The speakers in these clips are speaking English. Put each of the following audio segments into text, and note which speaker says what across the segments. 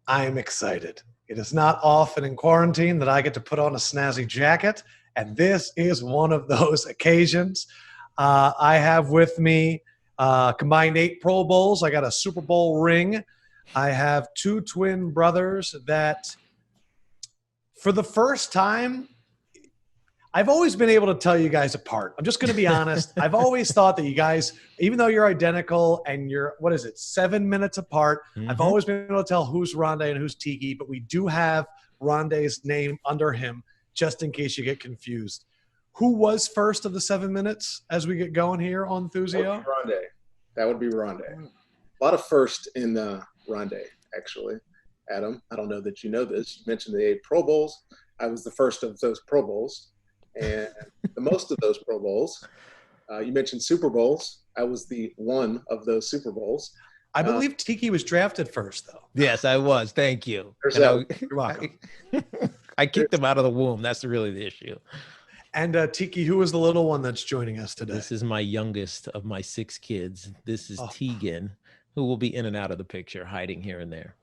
Speaker 1: I'm excited. It is not often in quarantine that I get to put on a snazzy jacket, and this is one of those occasions. I have with me combined 8 Pro Bowls. I got a Super Bowl ring. I have 2 twin brothers that, for the first time, I've always been able to tell you guys apart. I'm just going to be honest. I've always thought that you guys, even though you're identical and you're, 7 minutes apart, I've always been able to tell who's Ronde and who's Tiki, but we do have Ronde's name under him just in case you get confused. Who was first of the 7 minutes as we get going here on Thuzio?
Speaker 2: That would be Ronde. A lot of first in Ronde, actually. Adam, I don't know that you know this. You mentioned the 8 Pro Bowls. I was the first of those Pro Bowls. And the most of those Pro Bowls, you mentioned Super Bowls. I was the one of those Super Bowls.
Speaker 1: I believe Tiki was drafted first, though.
Speaker 3: Yes, I was. Thank you.
Speaker 1: You're welcome.
Speaker 3: I kicked him out of the womb. That's really the issue.
Speaker 1: And Tiki, who is the little one that's joining us today?
Speaker 3: This is my youngest of my 6 kids. This is Tegan, who will be in and out of the picture, hiding here and there.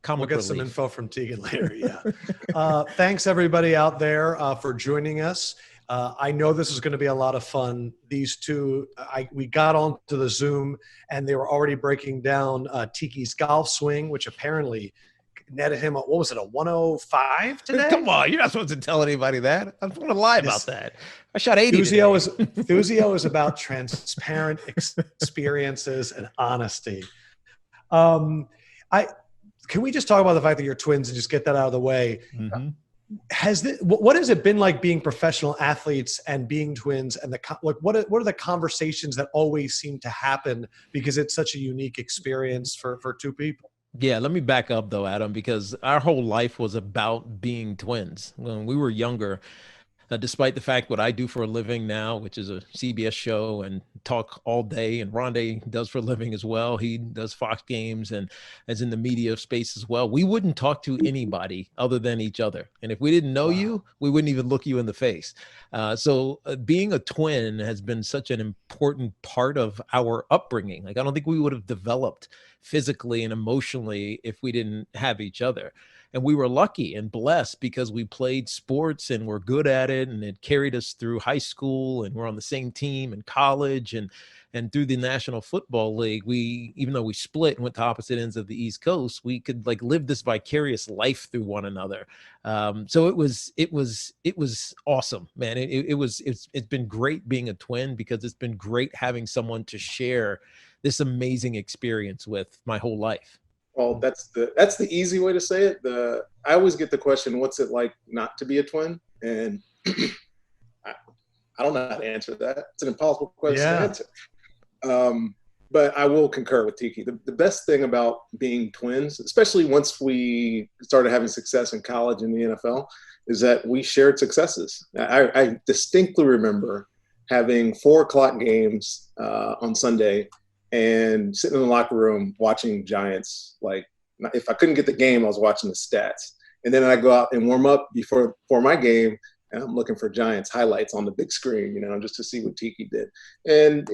Speaker 1: We'll get some info from Tegan later, yeah. Thanks, everybody out there, for joining us. I know this is going to be a lot of fun. These two, we got onto the Zoom, and they were already breaking down Tiki's golf swing, which apparently netted him, what was it, a 105 today?
Speaker 3: Come on, you're not supposed to tell anybody that. I'm going to lie about that. I shot 80
Speaker 1: Thuzio is about transparent experiences and honesty. Can we just talk about the fact that you're twins and just get that out of the way? What has it been like being professional athletes and being twins? And what are the conversations that always seem to happen because it's such a unique experience for 2 people?
Speaker 3: Yeah, let me back up though, Adam, because our whole life was about being twins. When we were younger, despite the fact what I do for a living now, which is a CBS show and talk all day, and Ronde does for a living as well. He does Fox Games and is in the media space as well. We wouldn't talk to anybody other than each other. And if we didn't know you, we wouldn't even look you in the face. So being a twin has been such an important part of our upbringing. Like, I don't think we would have developed physically and emotionally if we didn't have each other. And we were lucky and blessed because we played sports and we're good at it. And it carried us through high school, and we're on the same team in college and through the National Football League. Even though we split and went to opposite ends of the East Coast, we could like live this vicarious life through one another. So it was awesome, man. It's been great being a twin because it's been great having someone to share this amazing experience with my whole life.
Speaker 2: Well, that's the easy way to say it. I always get the question, what's it like not to be a twin? And I don't know how to answer that. It's an impossible question to answer. But I will concur with Tiki. The best thing about being twins, especially once we started having success in college and the NFL, is that we shared successes. I distinctly remember having 4:00 games on Sunday and sitting in the locker room watching Giants. Like, if I couldn't get the game, I was watching the stats. And then I go out and warm up before my game, and I'm looking for Giants highlights on the big screen, just to see what Tiki did. And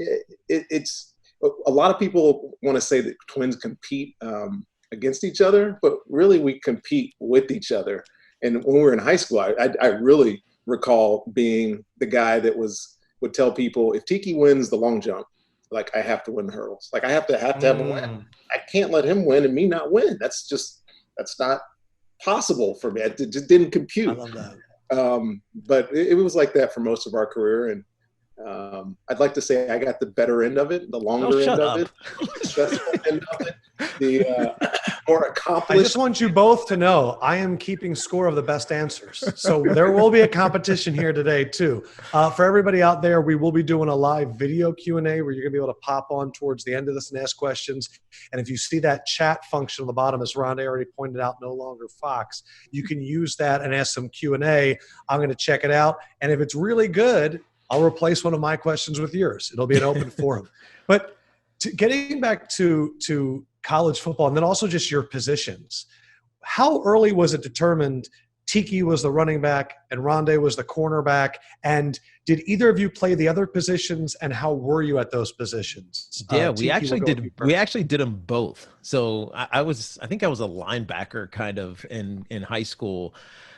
Speaker 2: it's a lot of people want to say that twins compete against each other, but really we compete with each other. And when we were in high school, I really recall being the guy that would tell people, if Tiki wins the long jump, like, I have to win the hurdles. Like, I have to have a win. I can't let him win and me not win. That's not possible for me. It just didn't compute.
Speaker 1: I love that.
Speaker 2: But it was like that for most of our career. And I'd like to say I got the better end of it, the longer end of it, the successful end of it, the more accomplished.
Speaker 1: I just want you both to know I am keeping score of the best answers. So there will be a competition here today too. For everybody out there, we will be doing a live video Q&A where you're going to be able to pop on towards the end of this and ask questions. And if you see that chat function on the bottom, as Ronde already pointed out, no longer Fox, you can use that and ask some Q&A. I'm going to check it out. And if it's really good, I'll replace one of my questions with yours. It'll be an open forum. But getting back to college football, and then also just your positions, how early was it determined Tiki was the running back and Ronde was the cornerback? And Did either of you play the other positions, and how were you at those positions?
Speaker 3: Yeah,
Speaker 1: Tiki,
Speaker 3: we actually did them both. So I think I was a linebacker kind of in high school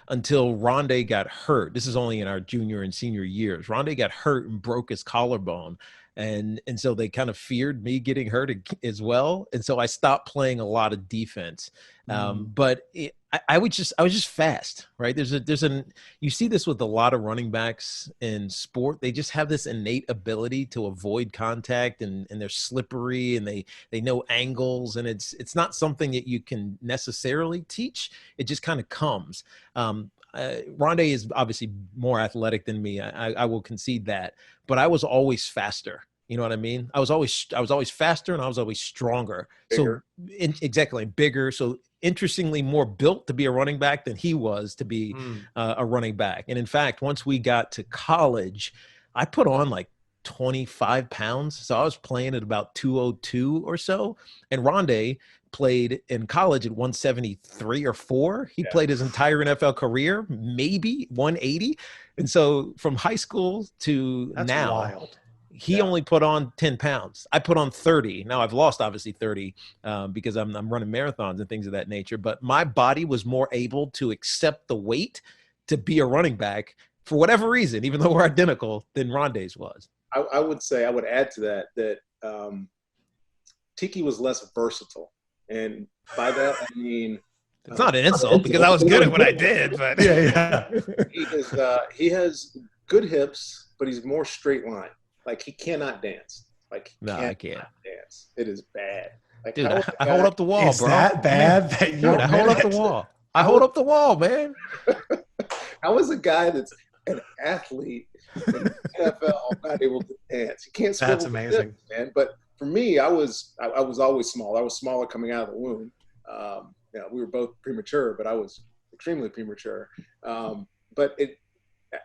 Speaker 3: until Ronde got hurt. This is only in our junior and senior years. Ronde got hurt and broke his collarbone. And so they kind of feared me getting hurt as well. And so I stopped playing a lot of defense. But I was just fast, right? You see this with a lot of running backs in sport. They just have this innate ability to avoid contact, and they're slippery, and they know angles, and it's not something that you can necessarily teach. It just kind of comes. Ronde is obviously more athletic than me. I will concede that, but I was always faster. You know what I mean? I was always faster, and I was always stronger.
Speaker 2: Bigger.
Speaker 3: So exactly, bigger. So interestingly, more built to be a running back than he was to be a running back. And in fact, once we got to college, I put on like 25 pounds. So I was playing at about 202 or so. And Ronde played in college at 173 or 4. He played his entire NFL career, maybe 180. And so from high school to
Speaker 1: That's
Speaker 3: now,
Speaker 1: wild.
Speaker 3: he only put on 10 pounds. I put on 30. Now I've lost obviously 30 because I'm running marathons and things of that nature. But my body was more able to accept the weight to be a running back for whatever reason, even though we're identical, than Ronde's was.
Speaker 2: I would say, I would add to that Tiki was less versatile. And by that, I mean,
Speaker 3: it's not an insult because I was good at what I did, but
Speaker 2: he has good hips, but he's more straight line. Like, he cannot dance. Like,
Speaker 3: I can't
Speaker 2: dance. It is bad. Like,
Speaker 3: dude, I hold up the wall,
Speaker 1: is
Speaker 3: bro.
Speaker 1: That bad? That
Speaker 3: dude, I hold up the wall. I hold up the wall, man.
Speaker 2: How is a guy that's an athlete in the NFL not able to dance? He can't.
Speaker 1: That's amazing,
Speaker 2: hips, man. But for me, I was always small. I was smaller coming out of the womb. We were both premature, but I was extremely premature. But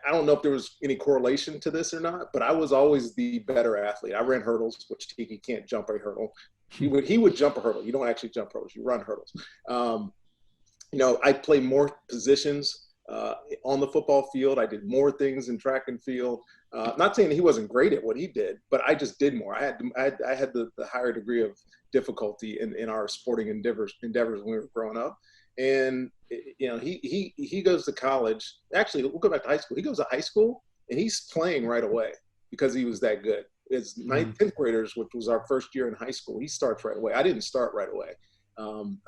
Speaker 2: I don't know if there was any correlation to this or not, but I was always the better athlete. I ran hurdles, which Tiki can't jump a hurdle. He would jump a hurdle. You don't actually jump hurdles. You run hurdles. I play more positions on the football field. I did more things in track and field. Not saying he wasn't great at what he did, but I just did more. I had the higher degree of difficulty in our sporting endeavors when we were growing up. And he goes to college. Actually, we'll go back to high school. He goes to high school and he's playing right away because he was that good. It's 10th graders, which was our first year in high school. He starts right away. I didn't start right away.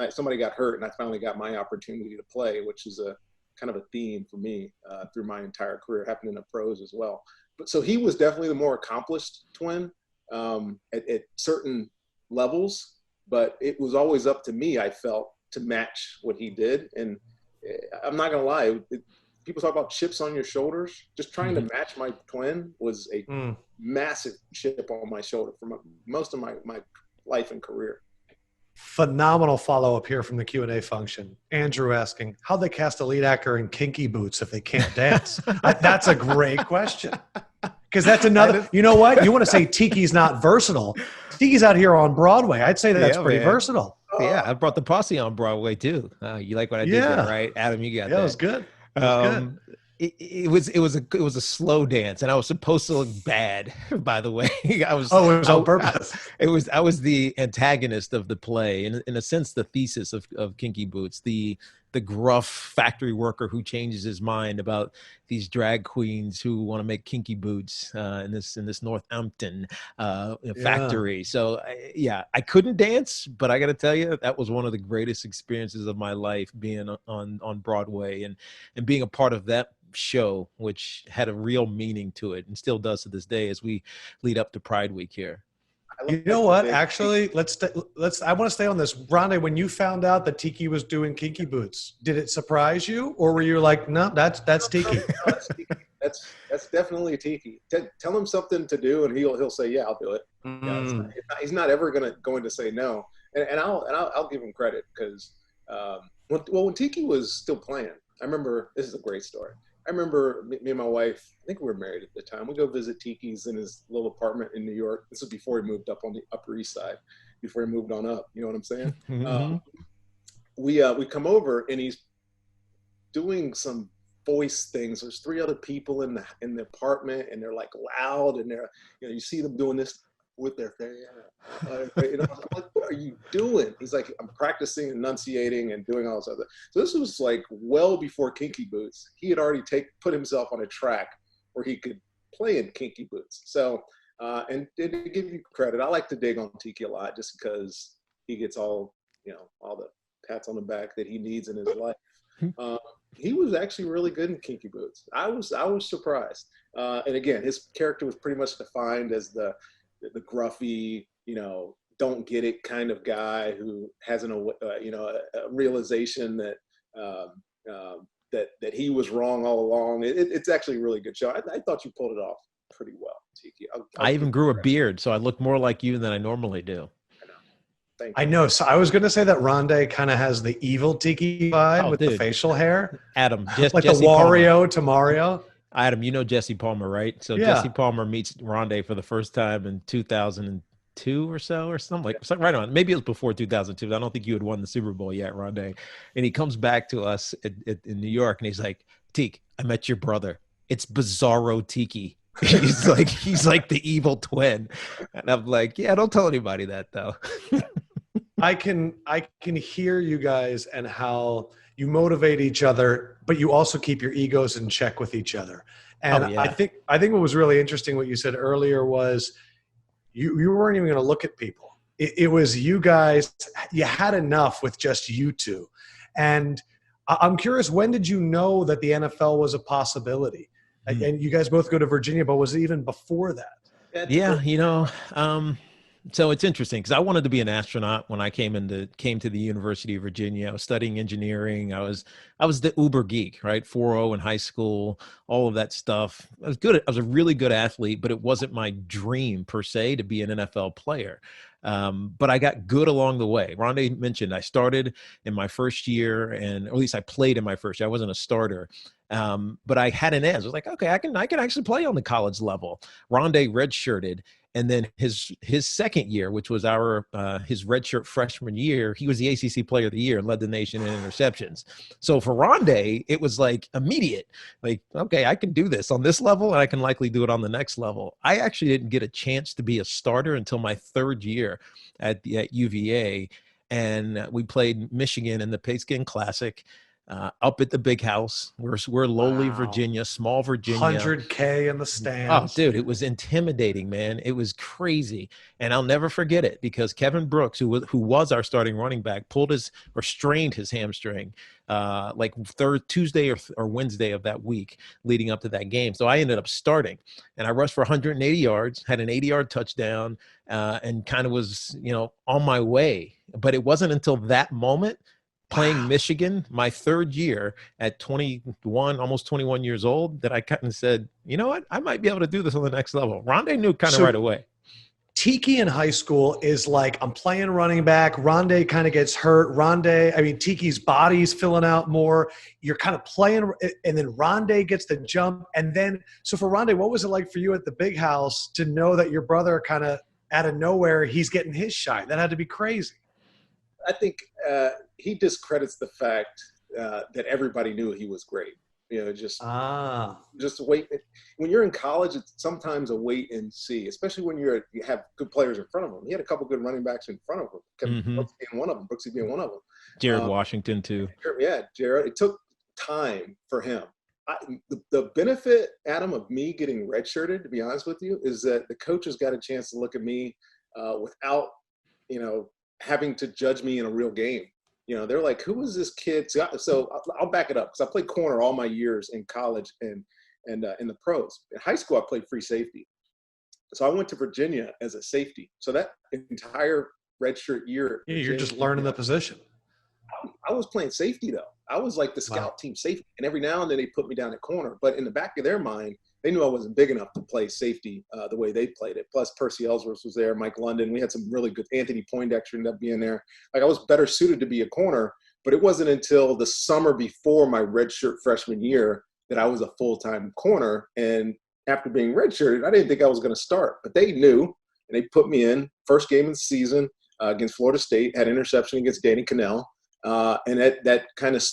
Speaker 2: Somebody got hurt, and I finally got my opportunity to play, which is a kind of a theme for me through my entire career, happened in the pros as well. But so he was definitely the more accomplished twin at certain levels, but it was always up to me, I felt, to match what he did. And I'm not gonna lie, people talk about chips on your shoulders. Just trying to match my twin was a massive chip on my shoulder for most of my life and career.
Speaker 1: Phenomenal follow-up here from the Q&A function. Andrew asking, how they cast a lead actor in Kinky Boots if they can't dance? That's a great question. Because that's another, you know what? You want to say Tiki's not versatile. Tiki's out here on Broadway. I'd say that's pretty versatile.
Speaker 3: Yeah, I brought the posse on Broadway too. You like what I did there, right? Adam, you got that.
Speaker 1: Yeah, it was good. It was good.
Speaker 3: It was a slow dance, and I was supposed to look bad. By the way, it was on purpose. I was the antagonist of the play, in a sense, the thesis of Kinky Boots, the gruff factory worker who changes his mind about these drag queens who want to make kinky boots in this Northampton factory. So I couldn't dance, but I got to tell you, that was one of the greatest experiences of my life, being on Broadway and being a part of that show, which had a real meaning to it and still does to this day as we lead up to Pride Week here.
Speaker 1: You know what? Actually, I want to stay on this. Ronde, when you found out that Tiki was doing Kinky Boots, did it surprise you, or were you like, no, that's Tiki?
Speaker 2: That's definitely Tiki. Tell him something to do, and he'll say, yeah, I'll do it. He's not ever going to say no. And I'll give him credit because when Tiki was still playing, I remember, this is a great story. I remember me and my wife, I think we were married at the time. We go visit Tiki's in his little apartment in New York. This was before he moved up on the Upper East Side, before he moved on up. You know what I'm saying? We come over and he's doing some voice things. There's 3 other people in the apartment, and they're like loud, and they're, you see them doing this with their face. I'm like, what are you doing? He's like, I'm practicing enunciating and doing all this other. So this was like well before Kinky Boots. He had already put himself on a track where he could play in Kinky Boots. So, and to give you credit, I like to dig on Tiki a lot just because he gets all the pats on the back that he needs in his life. He was actually really good in Kinky Boots. I was surprised. And again, his character was pretty much defined as the gruffy, don't get it kind of guy who has a realization that that he was wrong all along. It's actually a really good show. I thought you pulled it off pretty well, Tiki.
Speaker 3: I even grew a beard, so I look more like you than I normally do.
Speaker 1: I know. So I was going to say that Ronde kind of has the evil Tiki vibe with the facial hair.
Speaker 3: Adam,
Speaker 1: like
Speaker 3: Jesse
Speaker 1: the Wario
Speaker 3: Palmer.
Speaker 1: to Mario.
Speaker 3: Adam, you know Jesse Palmer, right? So
Speaker 1: yeah.
Speaker 3: Jesse Palmer meets Ronde for the first time in 2002 or so, or something right on. Maybe it was before 2002. I don't think you had won the Super Bowl yet, Ronde. And he comes back to us in New York, and he's like, "Tiki, I met your brother. It's Bizarro Tiki." he's like the evil twin, and I'm like, "Yeah, don't tell anybody that though."
Speaker 1: I can hear you guys and how you motivate each other, but you also keep your egos in check with each other. And I think what was really interesting, what you said earlier, was you weren't even going to look at people. It was you guys. You had enough with just you two. And I'm curious, when did you know that the NFL was a possibility? And you guys both go to Virginia, but was it even before that?
Speaker 3: Yeah, so it's interesting because I wanted to be an astronaut when I came to the University of Virginia. I was studying engineering. I was the uber geek, right? 4.0 in high school, all of that stuff. I was good. I was a really good athlete, but it wasn't my dream per se to be an NFL player. But I got good along the way. Ronde mentioned I started in my first year, or at least I played in my first year. I wasn't a starter. But I had an edge. I was like, okay, I can actually play on the college level. Ronde redshirted. And then his second year, which was his redshirt freshman year, he was the ACC Player of the Year and led the nation in interceptions. So for Ronde, it was like immediate. Like, okay, I can do this on this level, and I can likely do it on the next level. I actually didn't get a chance to be a starter until my third year at UVA, and we played Michigan in the Pigskin Classic. Up at the big house. We're lowly Virginia, small Virginia.
Speaker 1: 100K in the stands.
Speaker 3: Oh, dude, it was intimidating, man. It was crazy. And I'll never forget it because Kevin Brooks, who was our starting running back, strained his hamstring like Tuesday or Wednesday of that week leading up to that game. So I ended up starting, and I rushed for 180 yards, had an 80-yard touchdown, and kind of was, on my way. But it wasn't until that moment, playing Michigan, my third year at 21, almost 21 years old, that I kind of said, you know what, I might be able to do this on the next level. Ronde knew kind of right away.
Speaker 1: Tiki in high school is like, I'm playing running back. Ronde kind of gets hurt. Tiki's body's filling out more. You're kind of playing, and then Ronde gets the jump. And then, so for Ronde, what was it like for you at the big house to know that your brother kind of out of nowhere, he's getting his shine? That had to be crazy.
Speaker 2: I think he discredits the fact that everybody knew he was great. Just wait. When you're in college, it's sometimes a wait and see, especially when you have good players in front of him. He had a couple good running backs in front of him. Brooksy being one of them.
Speaker 3: Jared Washington too.
Speaker 2: Yeah, Jared. It took time for him. The benefit, Adam, of me getting redshirted, to be honest with you, is that the coaches got a chance to look at me without, having to judge me in a real game. They're like, who is this kid? So I'll back it up because I played corner all my years in college and in the pros. In high school, I played free safety. So I went to Virginia as a safety. So that entire redshirt year.
Speaker 1: Yeah, you're just learning the position.
Speaker 2: I was playing safety, though. I was like the scout team safety. And every now and then they put me down at corner. But in the back of their mind, they knew I wasn't big enough to play safety the way they played it. Plus, Percy Ellsworth was there, Mike London. We had some really good – Anthony Poindexter ended up being there. Like, I was better suited to be a corner, but it wasn't until the summer before my redshirt freshman year that I was a full-time corner. And after being redshirted, I didn't think I was going to start. But they knew, and they put me in. First game of the season against Florida State, had interception against Danny Cannell. And that kind of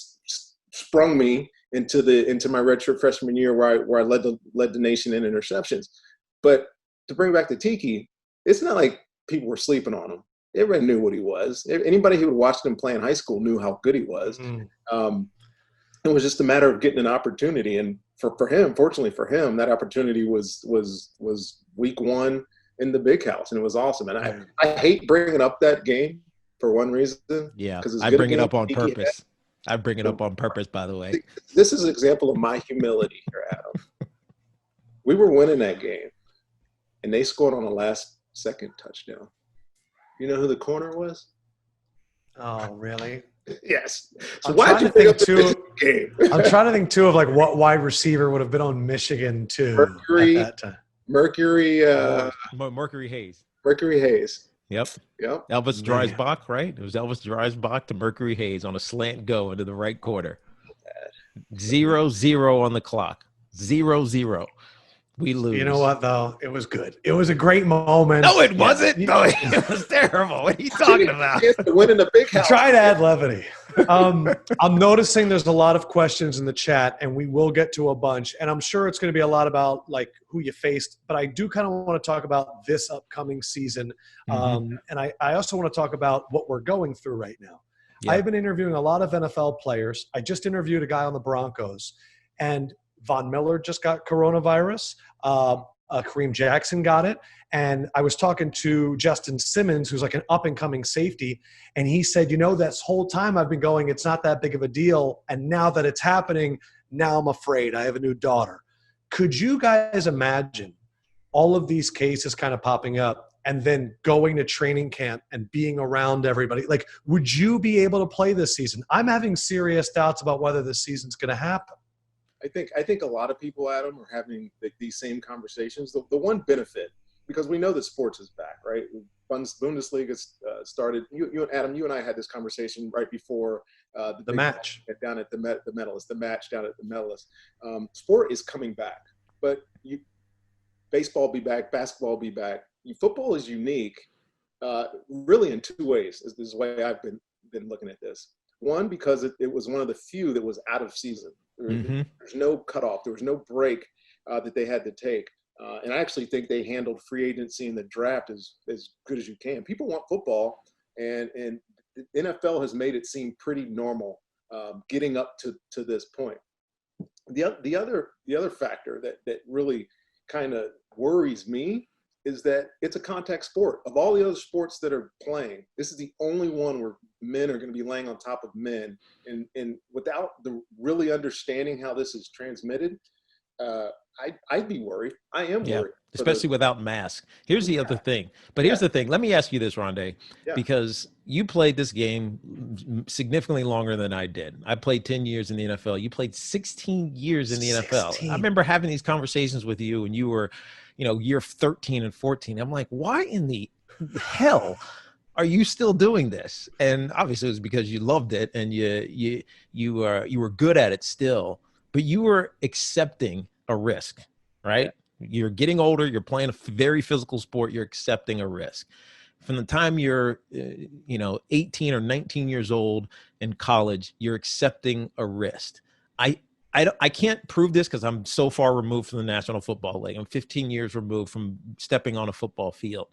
Speaker 2: sprung me into my redshirt freshman year where I led the nation in interceptions. But to bring back to Tiki, it's not like people were sleeping on him. Everybody knew what he was. Anybody who had watched him play in high school knew how good he was. It was just a matter of getting an opportunity. And for him, fortunately for him, that opportunity was week one in the big house, and it was awesome. And I hate bringing up that game for one reason.
Speaker 3: Yeah, I bring it up on purpose. I bring it up on purpose, by the way.
Speaker 2: This is an example of my humility here, Adam. We were winning that game, and they scored on a last-second touchdown. You know who the corner was?
Speaker 1: Oh, really?
Speaker 2: Yes. So why did you bring up the game?
Speaker 1: I'm trying to think, too, of like what wide receiver would have been on Michigan, too,
Speaker 2: Mercury,
Speaker 1: at that time.
Speaker 3: Mercury Hayes.
Speaker 2: Mercury Hayes.
Speaker 3: Yep. Elvis Dreisbach, right? It was Elvis Dreisbach to Mercury Hayes on a slant go into the right quarter. 0-0 on the clock. 0-0. We lose.
Speaker 1: You know what, though? It was good. It was a great moment.
Speaker 3: No, it wasn't. No, it was terrible. What are you talking about?
Speaker 2: Win in the big house.
Speaker 1: Try to add levity. I'm noticing there's a lot of questions in the chat, and we will get to a bunch. And I'm sure it's going to be a lot about like who you faced. But I do kind of want to talk about this upcoming season. And I also want to talk about what we're going through right now. Yeah. I've been interviewing a lot of NFL players. I just interviewed a guy on the Broncos, and Von Miller just got coronavirus. Kareem Jackson got it. And I was talking to Justin Simmons, who's like an up-and-coming safety, and he said, this whole time I've been going, it's not that big of a deal, and now that it's happening, now I'm afraid. I have a new daughter. Could you guys imagine all of these cases kind of popping up and then going to training camp and being around everybody? Like, would you be able to play this season? I'm having serious doubts about whether this season's going to happen.
Speaker 2: I think a lot of people, Adam, are having these same conversations. The one benefit, because we know that sports is back, right? Bundesliga started. You and Adam, you and I had this conversation right before
Speaker 1: the match
Speaker 2: down at the Medalist. The match down at the Medalist. Sport is coming back, but baseball be back, basketball be back. Football is unique, really in two ways. This is the way I've been looking at this. One, because it was one of the few that was out of season. There's no cutoff. There was no break that they had to take. And I actually think they handled free agency and the draft as good as you can. People want football, and the NFL has made it seem pretty normal getting up to this point. The other factor that really kind of worries me is that it's a contact sport. Of all the other sports that are playing, this is the only one where men are going to be laying on top of men. And without the really understanding how this is transmitted, I'd be worried. I am worried.
Speaker 3: Especially without masks. Here's the other thing. But here's the thing. Let me ask you this, Ronde, because you played this game significantly longer than I did. I played 10 years in the NFL. You played 16 years in the NFL. I remember having these conversations with you, and you were, year 13 and 14. I'm like, why in the hell are you still doing this? And obviously it was because you loved it and you were good at it still, but you were accepting a risk, right? You're getting older. You're playing a very physical sport. You're accepting a risk. From the time you're, 18 or 19 years old in college, you're accepting a risk. I can't prove this because I'm so far removed from the National Football League. I'm 15 years removed from stepping on a football field.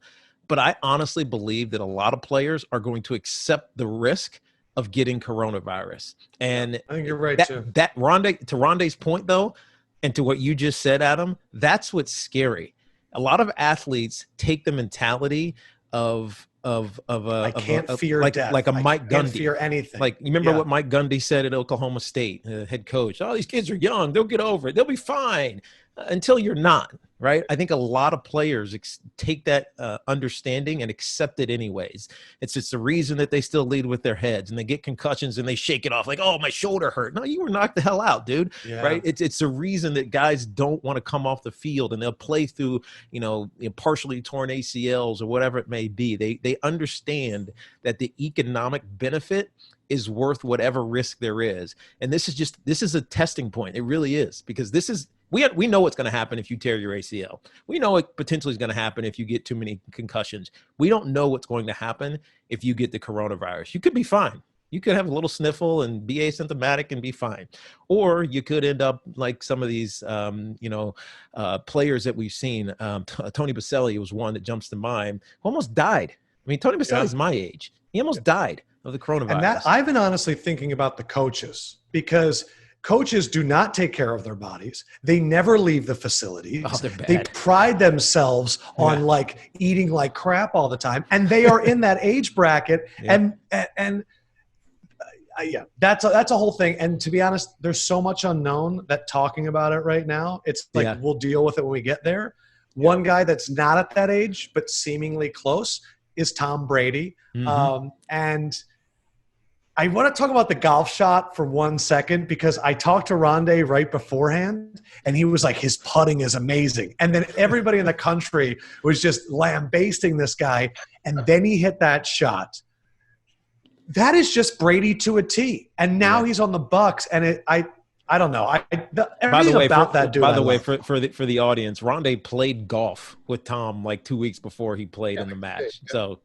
Speaker 3: But I honestly believe that a lot of players are going to accept the risk of getting coronavirus. And
Speaker 1: I think you're right, too.
Speaker 3: To Ronde's point, though, and to what you just said, Adam, that's what's scary. A lot of athletes take the mentality of
Speaker 1: I can't fear death.
Speaker 3: Like a Mike Gundy.
Speaker 1: Can't fear anything.
Speaker 3: Like, you remember what Mike Gundy said at Oklahoma State, head coach? Oh, these kids are young. They'll get over it. They'll be fine. Until you're not, right? I think a lot of players take that understanding and accept it anyways. It's just the reason that they still lead with their heads, and they get concussions and they shake it off like, oh, my shoulder hurt. No, you were knocked the hell out, dude. Yeah. Right? It's the reason that guys don't want to come off the field, and they'll play through, partially torn ACLs or whatever it may be. They understand that the economic benefit is worth whatever risk there is. And this is a testing point. It really is, because we know what's going to happen if you tear your ACL. We know what potentially is going to happen if you get too many concussions. We don't know what's going to happen if you get the coronavirus. You could be fine. You could have a little sniffle and be asymptomatic and be fine. Or you could end up like some of these, players that we've seen. Tony Baselli was one that jumps to mind, who almost died. I mean, Tony Baselli's my age. He almost died of the coronavirus.
Speaker 1: And that I've been honestly thinking about the coaches, because coaches do not take care of their bodies. They never leave the facilities.
Speaker 3: Oh, they're bad.
Speaker 1: They pride themselves on like eating like crap all the time. And they are in that age bracket. Yeah. And that's a whole thing. And to be honest, there's so much unknown that talking about it right now, it's like, we'll deal with it when we get there. Yeah. One guy that's not at that age, but seemingly close, is Tom Brady. Mm-hmm. And I want to talk about the golf shot for 1 second, because I talked to Ronde right beforehand, and he was like, his putting is amazing. And then everybody in the country was just lambasting this guy. And then he hit that shot. That is just Brady to a T. And now he's on the Bucks, and I don't know.
Speaker 3: By the way, for the audience, Ronde played golf with Tom like 2 weeks before he played in the match. So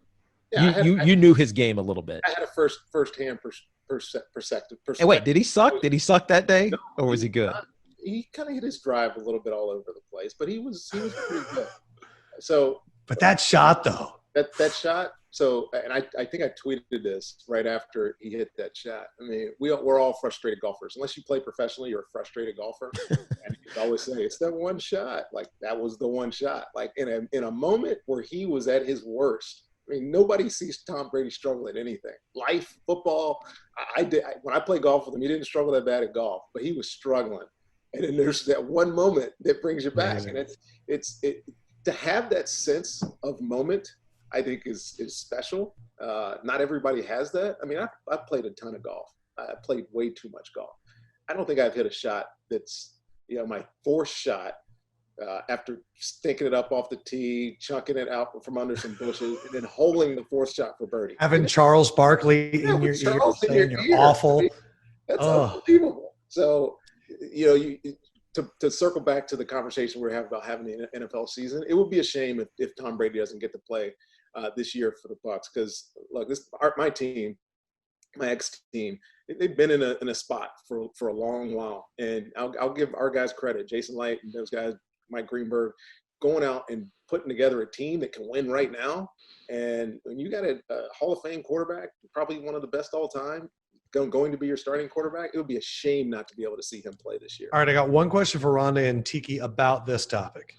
Speaker 3: you knew his game a little bit.
Speaker 2: I had a first-hand perspective.
Speaker 3: Hey, wait, did he suck? Did he suck that day, or was he good?
Speaker 2: He kind of hit his drive a little bit all over the place, but he was pretty good. So,
Speaker 1: but that shot though.
Speaker 2: That shot. So, and I think I tweeted this right after he hit that shot. I mean, we're all frustrated golfers. Unless you play professionally, you're a frustrated golfer. And you always say, it's that one shot. Like, that was the one shot. Like, in a moment where he was at his worst. I mean, nobody sees Tom Brady struggle at anything. Life, football. When I play golf with him, he didn't struggle that bad at golf, but he was struggling. And then there's that one moment that brings you back. Amazing. And it's to have that sense of moment, I think is special. Not everybody has that. I mean, I've played a ton of golf. I played way too much golf. I don't think I've hit a shot that's, my fourth shot after stinking it up off the tee, chunking it out from under some bushes, and then holding the fourth shot for birdie.
Speaker 1: Having Charles Barkley in your ear saying you're awful.
Speaker 2: I mean, that's unbelievable. So, to circle back to the conversation we're having about having the NFL season, it would be a shame if Tom Brady doesn't get to play this year for the Bucs, because look, my team, my ex-team, they've been in a spot for a long while, and I'll give our guys credit, Jason Light and those guys, Mike Greenberg, going out and putting together a team that can win right now. And when you got a Hall of Fame quarterback, probably one of the best all time, going to be your starting quarterback, it would be a shame not to be able to see him play this year.
Speaker 1: All right, I got one question for Ronde and Tiki about this topic.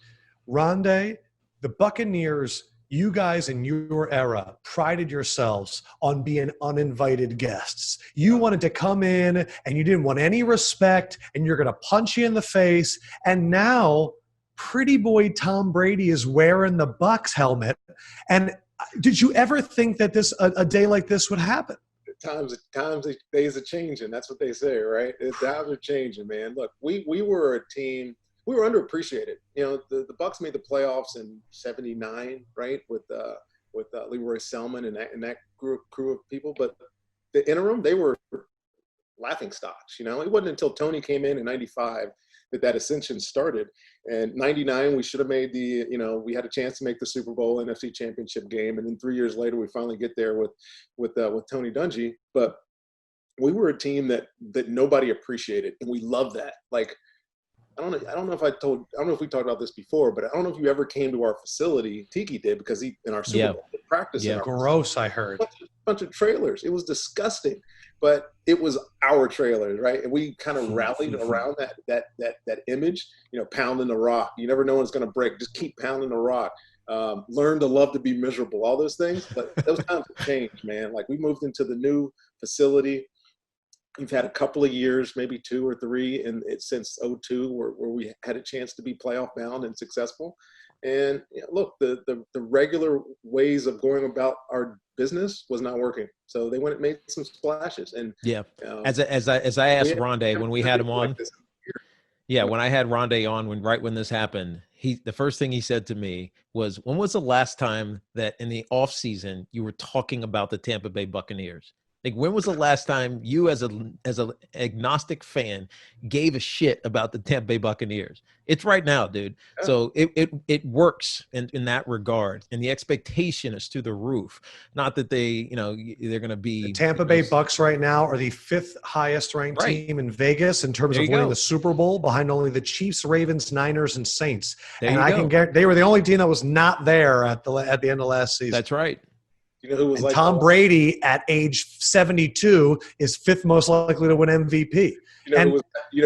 Speaker 1: Ronde, the Buccaneers, you guys in your era prided yourselves on being uninvited guests. You wanted to come in and you didn't want any respect, and you're going to punch you in the face. And now pretty boy Tom Brady is wearing the Bucs helmet. And did you ever think that a day like this would happen?
Speaker 2: Days are changing. That's what they say, right? Times are changing, man. Look, we were a team. We were underappreciated. The Bucs made the playoffs in '79, right? With Leroy Selman and that crew of people. But the interim, they were laughing stocks. It wasn't until Tony came in '95 that ascension started. And '99, we should have made we had a chance to make the Super Bowl NFC Championship game. And then 3 years later, we finally get there with Tony Dungy. But we were a team that nobody appreciated, and we loved that. Like, I don't know if we talked about this before, but I don't know if you ever came to our facility. Tiki did, because he in our Super Bowl practice.
Speaker 1: Yeah, gross. I heard
Speaker 2: a bunch of trailers. It was disgusting, but it was our trailers, right? And we kind of rallied around that image. Pounding the rock. You never know when it's going to break. Just keep pounding the rock. Learn to love to be miserable. All those things, but those times have changed, man. Like, we moved into the new facility. We've had a couple of years, maybe 2 or 3, since '02, where we had a chance to be playoff bound and successful. And look, the regular ways of going about our business was not working. So they went and made some splashes. And
Speaker 3: as I asked Ronde when we had him on, when I had Ronde on when this happened, the first thing he said to me was, "When was the last time that in the off season you were talking about the Tampa Bay Buccaneers?" Like, when was the last time you, as an agnostic fan, gave a shit about the Tampa Bay Buccaneers? It's right now, dude.
Speaker 2: Yeah.
Speaker 3: So it works in that regard, and the expectation is through the roof. Not that they're going to be.
Speaker 1: The Tampa Bay Bucks right now are the 5th highest ranked team in Vegas in terms of winning the Super Bowl, behind only the Chiefs, Ravens, Niners, and Saints. And I can guarantee they were the only team that was not there at the end of last season.
Speaker 3: That's right.
Speaker 2: You know who was like
Speaker 1: Tom Brady at age 72 is 5th most likely to win MVP.
Speaker 2: You know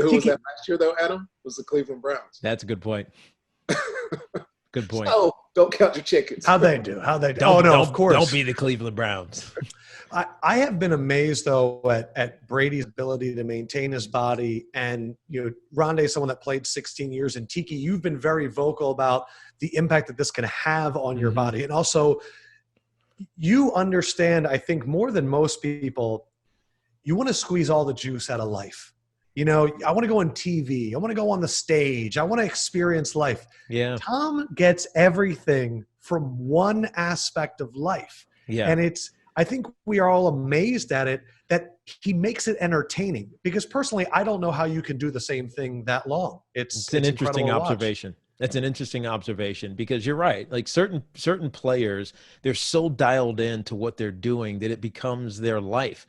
Speaker 2: who was that last year though, Adam? Was the Cleveland Browns.
Speaker 3: That's a good point. Good point.
Speaker 2: So don't count your chickens.
Speaker 1: How'd they do? Of course.
Speaker 3: Don't be the Cleveland Browns.
Speaker 1: I have been amazed though at Brady's ability to maintain his body, and Ronde is someone that played 16 years, and Tiki, you've been very vocal about the impact that this can have on your body, and also you understand, I think, more than most people, you want to squeeze all the juice out of life. I want to go on TV. I want to go on the stage. I want to experience life.
Speaker 3: Yeah.
Speaker 1: Tom gets everything from one aspect of life.
Speaker 3: Yeah.
Speaker 1: And I think we are all amazed at it, that he makes it entertaining, because personally, I don't know how you can do the same thing that long. It's
Speaker 3: an interesting observation. That's an interesting observation, because you're right. Like certain players, they're so dialed in to what they're doing that it becomes their life.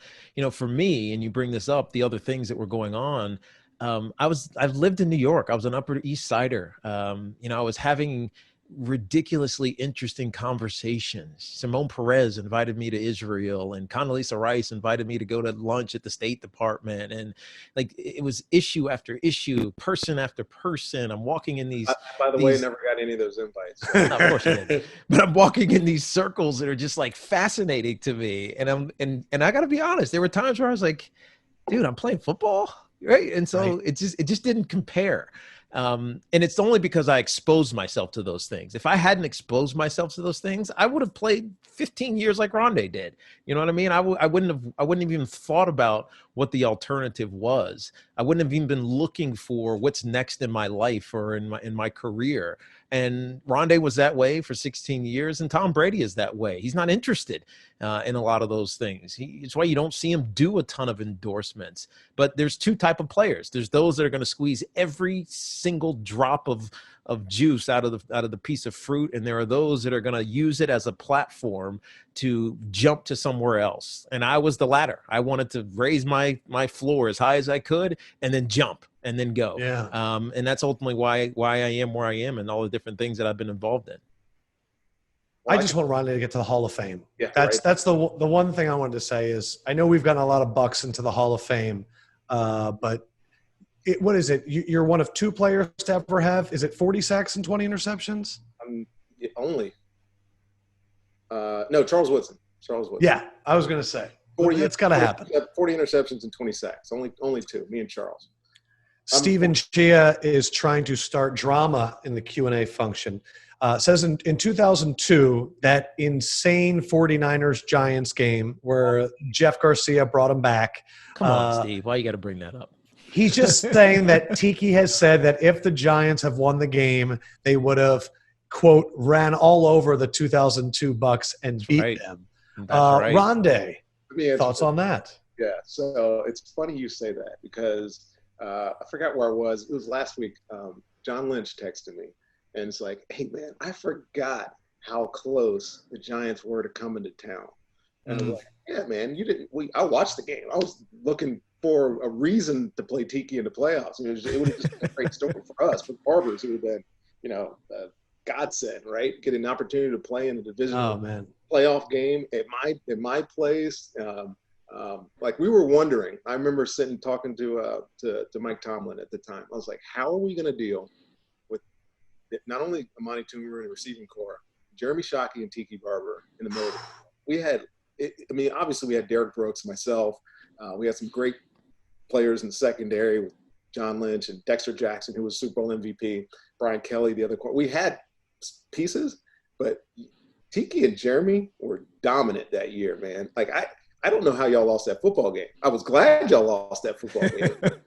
Speaker 3: For me, and you bring this up, the other things that were going on, I've lived in New York. I was an Upper East Sider. I was having ridiculously interesting conversations. Simone Perez invited me to Israel, and Condoleezza Rice invited me to go to lunch at the State Department, and like it was issue after issue, person after person. I'm walking in these.
Speaker 2: By the way, never got any of those invites.
Speaker 3: Of course I didn't. But I'm walking in these circles that are just like fascinating to me, and I got to be honest. There were times where I was like, "Dude, I'm playing football." Right. And so it just didn't compare. And it's only because I exposed myself to those things. If I hadn't exposed myself to those things, I would have played 15 years like Ronde did. You know what I mean? I wouldn't have even thought about what the alternative was. I wouldn't have even been looking for what's next in my life or in my career. And Ronde was that way for 16 years, and Tom Brady is that way. He's not interested in a lot of those things. It's why you don't see him do a ton of endorsements. But there's two type of players. There's those that are going to squeeze every single drop of juice out of the piece of fruit, and there are those that are going to use it as a platform to jump to somewhere else. And I was the latter. I wanted to raise my floor as high as I could, and then jump, and then go.
Speaker 1: Yeah.
Speaker 3: And that's ultimately why I am where I am, and all the different things that I've been involved in.
Speaker 1: I just want Ronde to get to the Hall of Fame.
Speaker 2: Yeah,
Speaker 1: that's the one thing I wanted to say is, I know we've gotten a lot of Bucks into the Hall of Fame, but what is it? You're one of two players to ever have. Is it 40 sacks and 20 interceptions?
Speaker 2: Only. No, Charles Woodson.
Speaker 1: Yeah, I was going to say.
Speaker 2: 40,
Speaker 1: it's got to happen.
Speaker 2: 40 interceptions and 20 sacks. Only two. Me and Charles.
Speaker 1: Stephen Chia is trying to start drama in the Q&A function. Says in 2002, that insane 49ers-Giants game where Jeff Garcia brought him back.
Speaker 3: Come on, Steve. Why you got to bring that up?
Speaker 1: He's just saying that Tiki has said that if the Giants have won the game, they would have, quote, ran all over the 2002 Bucks and beat them.
Speaker 3: That's right.
Speaker 1: Ronde, thoughts on that?
Speaker 2: Yeah, so it's funny you say that, because I forgot where I was. It was last week. John Lynch texted me, and it's like, hey, man, I forgot how close the Giants were to coming to town. And I was like, yeah, man, I watched the game. I was looking for a reason to play Tiki in the playoffs. It would have just been a great story for us, for the Barbers. It would have been, godsend, right? Get an opportunity to play in the division playoff game at my place. Like, we were wondering. I remember sitting talking to Mike Tomlin at the time. I was like, how are we going to deal with not only Amani Toomer in the receiving core, Jeremy Shockey and Tiki Barber in the middle? We had, obviously we had Derek Brooks, myself. We had some great players in the secondary with John Lynch and Dexter Jackson, who was Super Bowl MVP, Brian Kelly, the other core. We had pieces, but Tiki and Jeremy were dominant that year, man. Like, I don't know how y'all lost that football game. I was glad y'all lost that football game, but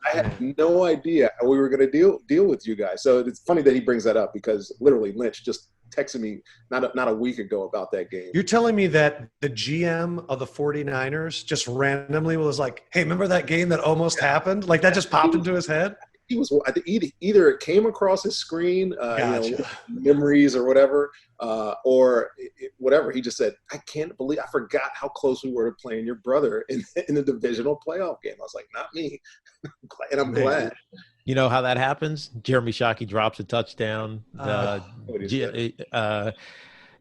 Speaker 2: I had no idea how we were going to deal with you guys. So it's funny that he brings that up, because literally Lynch just texted me not a week ago about that game.
Speaker 1: You're telling me that the GM of the 49ers just randomly was like, hey, remember that game that almost happened? Like that just popped into his head?
Speaker 2: He was either it came across his screen,
Speaker 1: Gotcha.
Speaker 2: memories or whatever, or whatever. He just said, I can't believe I forgot how close we were to playing your brother in the divisional playoff game. I was like, not me. And I'm glad.
Speaker 3: You know how that happens? Jeremy Shockey drops a touchdown.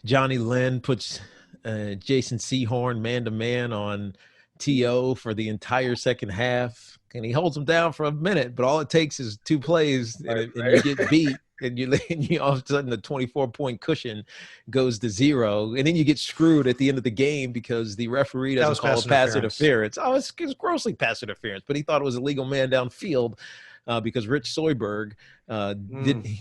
Speaker 3: Johnny Lynn puts Jason Sehorn man-to-man on T.O. for the entire second half. And he holds him down for a minute, but all it takes is 2 plays and you get beat. And you all of a sudden the 24-point cushion goes to 0, and then you get screwed at the end of the game because the referee doesn't call pass interference. Oh, it's grossly pass interference, but he thought it was a legal man downfield because Rich Soyberg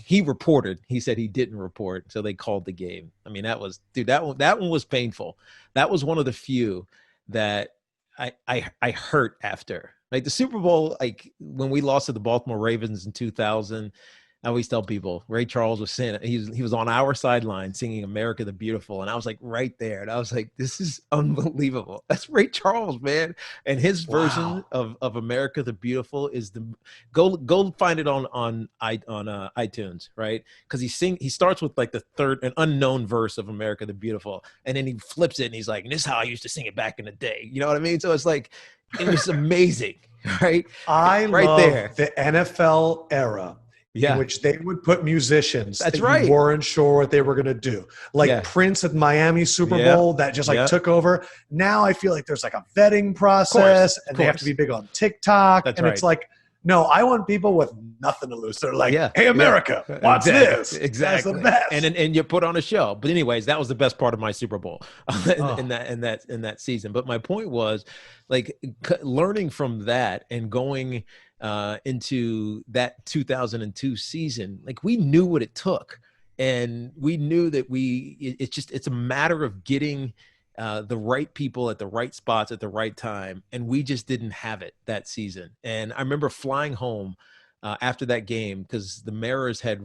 Speaker 3: he reported. He said he didn't report, so they called the game. I mean, that one was painful. That was one of the few that I hurt after. Like the Super Bowl, like when we lost to the Baltimore Ravens in 2000. I always tell people Ray Charles was saying he was on our sideline singing "America the Beautiful," and I was like right there, and I was like, "This is unbelievable." That's Ray Charles, man, and his version of "America the Beautiful" is go find it on iTunes, right? Because he starts with like an unknown verse of "America the Beautiful," and then he flips it and he's like, "And this is how I used to sing it back in the day." You know what I mean? So it's like it was amazing, right?
Speaker 1: I love the NFL era. In which they would put musicians
Speaker 3: That's
Speaker 1: that
Speaker 3: right.
Speaker 1: you weren't sure what they were going to do. Like Prince at Miami Super Bowl that just like took over. Now I feel like there's like a vetting process and they have to be big on TikTok.
Speaker 3: That's
Speaker 1: and
Speaker 3: right.
Speaker 1: It's like, no, I want people with nothing to lose. They're like, hey, America, watch this.
Speaker 3: Exactly.
Speaker 1: That's the best.
Speaker 3: And you put on a show. But anyways, that was the best part of my Super Bowl in that season. But my point was like learning from that and going into that 2002 season, like we knew what it took, and we knew that it's a matter of getting the right people at the right spots at the right time, and we just didn't have it that season. And I remember flying home after that game because the Mariners had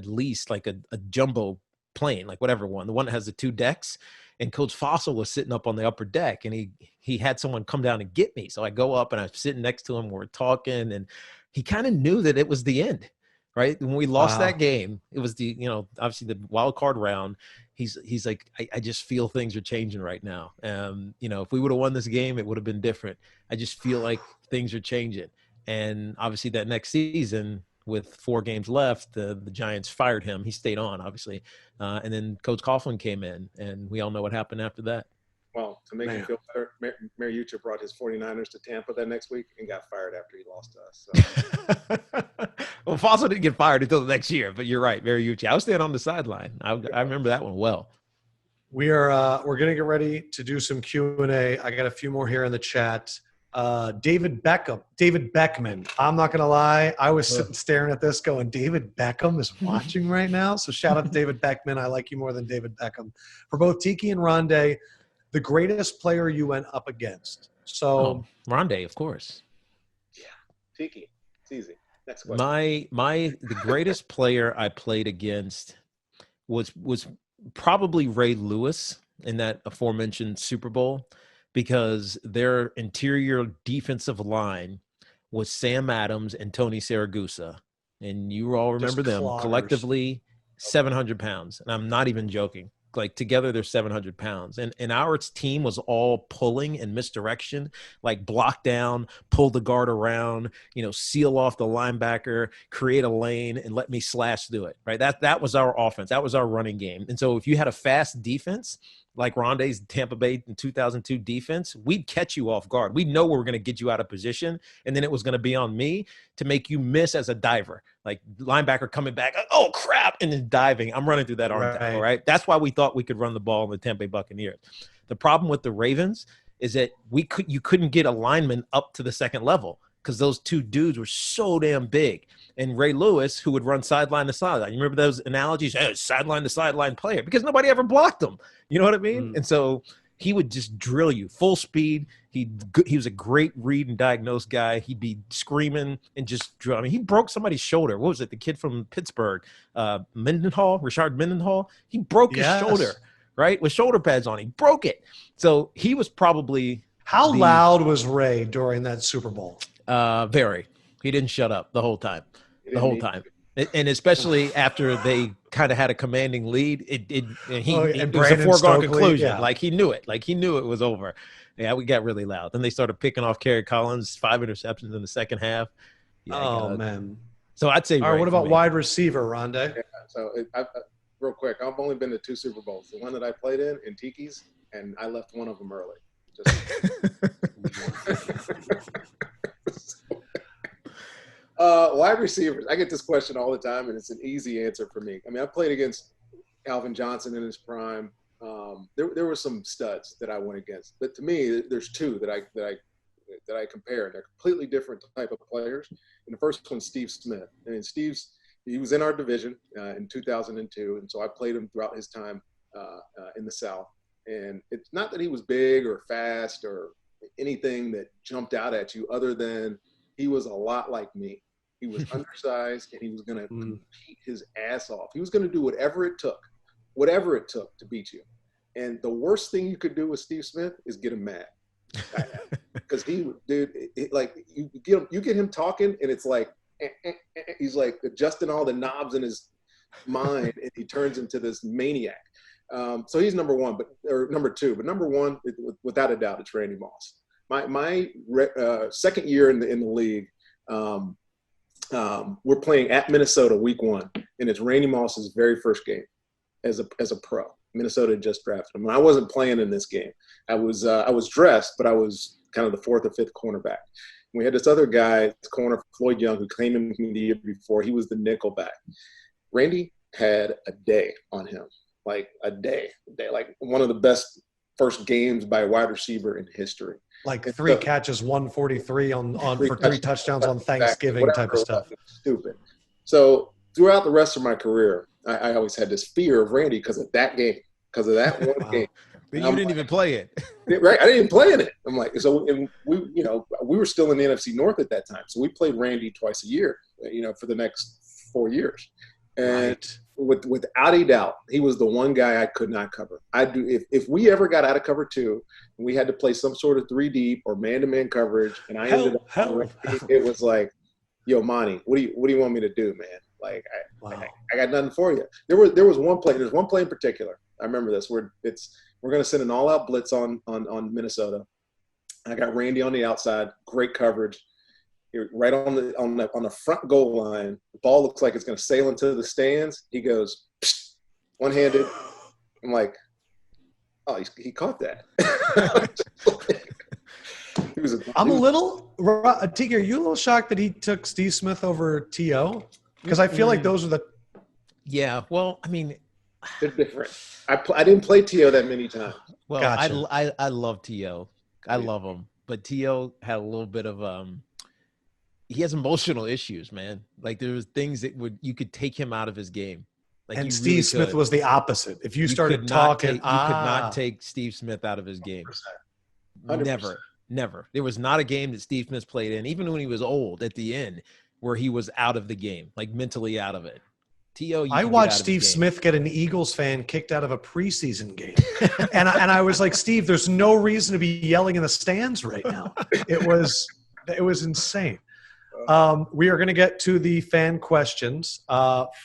Speaker 3: leased like a jumbo plane, like whatever one, the one that has the 2 decks. And Coach Fossil was sitting up on the upper deck, and he had someone come down and get me. So I go up and I'm sitting next to him. We're talking, and he kind of knew that it was the end, right? When we lost that game, it was obviously the wild card round. He's like, I just feel things are changing right now. If we would have won this game, it would have been different. I just feel like things are changing. And obviously that next season, with 4 games left, the Giants fired him. He stayed on, obviously. And then Coach Coughlin came in, and we all know what happened after that.
Speaker 2: Well, to make him feel better, Mariucci brought his 49ers to Tampa that next week and got fired after he lost to us. So.
Speaker 3: Well, Fossil didn't get fired until the next year, but you're right, Mariucci. I was standing on the sideline. I remember that one well.
Speaker 1: We're going to get ready to do some Q&A. I got a few more here in the chat. David Beckman. I'm not going to lie. I was sitting staring at this going, David Beckham is watching right now. So shout out to David Beckman. I like you more than David Beckham. For both Tiki and Ronde, the greatest player you went up against. So
Speaker 3: Ronde, of course.
Speaker 2: Yeah. Tiki. It's easy. Next question.
Speaker 3: The greatest player I played against was probably Ray Lewis in that aforementioned Super Bowl, because their interior defensive line was Sam Adams and Tony Siragusa. And you all remember them collectively 700 pounds. And I'm not even joking. Like together they're 700 pounds. And our team was all pulling in misdirection, like block down, pull the guard around, seal off the linebacker, create a lane, and let me slash through it, right? That was our offense. That was our running game. And so if you had a fast defense, like Ronde's Tampa Bay in 2002 defense, we'd catch you off guard. We'd know we were going to get you out of position, and then it was going to be on me to make you miss as a diver. Like linebacker coming back, oh, crap, and then diving. I'm running through that arm tackle, right? That's why we thought we could run the ball in the Tampa Bay Buccaneers. The problem with the Ravens is that you couldn't get a lineman up to the second level because those 2 dudes were so damn big. And Ray Lewis, who would run sideline to sideline. You remember those analogies? Hey, sideline to sideline player, because nobody ever blocked him. You know what I mean? And so he would just drill you full speed. He was a great read and diagnose guy. He'd be screaming and just drill. I mean, he broke somebody's shoulder. What was it? The kid from Pittsburgh, Mendenhall, Richard Mendenhall. He broke his shoulder, right? With shoulder pads on. He broke it. So he was probably.
Speaker 1: How loud was Ray during that Super Bowl?
Speaker 3: Very. He didn't shut up the whole time. The whole time. And especially after they kind of had a commanding lead, it was a foregone conclusion. Yeah. Like he knew it. Like he knew it was over. Yeah, we got really loud. Then they started picking off Kerry Collins, 5 interceptions in the second half. Yeah,
Speaker 1: man.
Speaker 3: So I'd say.
Speaker 1: All right, what about wide receiver, Ronde?
Speaker 2: Yeah, so real quick, I've only been to 2 Super Bowls. The one that I played in Tiki's, and I left one of them early. Wide receivers. I get this question all the time, and it's an easy answer for me. I mean, I played against Calvin Johnson in his prime. There were some studs that I went against, but to me, there's 2 that I compare. They're completely different type of players. And the first one's Steve Smith. And he was in our division in 2002, and so I played him throughout his time in the South. And it's not that he was big or fast or anything that jumped out at you, other than he was a lot like me. He was undersized, and he was going to compete his ass off. He was going to do whatever it took to beat you. And the worst thing you could do with Steve Smith is get him mad. Because you get him talking, and it's like, he's like adjusting all the knobs in his mind, and he turns into this maniac. So he's number 1, or number 2. But number 1, without a doubt, it's Randy Moss. My second year in the league, we're playing at Minnesota week 1, and it's Randy Moss's very first game as a pro. Minnesota had just drafted him. And I wasn't playing in this game. I was dressed, but I was kind of the 4th or 5th cornerback. We had this other guy, this corner, Floyd Young, who came in the year before. He was the nickel back. Randy had a day on him, like a day, like one of the best first games by a wide receiver in history.
Speaker 1: Like 3 catches, 143 for 3 touchdowns on Thanksgiving type of stuff.
Speaker 2: Stupid. So throughout the rest of my career, I always had this fear of Randy because of that game, because of that one game.
Speaker 3: But you didn't even play it.
Speaker 2: Right. I didn't even play in it. I'm like, so, and we were still in the NFC North at that time. So we played Randy twice a year, for the next 4 years. And without a doubt, he was the one guy I could not cover. If we ever got out of cover 2 and we had to play some sort of 3 deep or man-to-man coverage, and I ended up, it was like, yo, Monty, what do you want me to do, man? Like, I got nothing for you. There was one play. There's one play in particular. I remember this. We're going to send an all-out blitz on Minnesota. I got Randy on the outside, great coverage. Right on the front goal line. The ball looks like it's going to sail into the stands. He goes one-handed. I'm like, oh, he caught that.
Speaker 1: I'm a little – Tiki, are you a little shocked that he took Steve Smith over T.O.? Because I feel like those are the –
Speaker 3: Yeah, well, I mean –
Speaker 2: they're different. I didn't play T.O. that many times.
Speaker 3: Well, gotcha. I love T.O. I love him. But T.O. had a little bit of he has emotional issues, man. Like there was things that you could take him out of his game. Like
Speaker 1: and Steve Smith was the opposite. If you started talking,
Speaker 3: you could not take Steve Smith out of his game. 100%. Never. There was not a game that Steve Smith played in, even when he was old at the end, where he was out of the game, like mentally out of it. T.O.
Speaker 1: I watched Steve Smith get an Eagles fan kicked out of a preseason game. and I was like, Steve, there's no reason to be yelling in the stands right now. It was insane. We are going to get to the fan questions.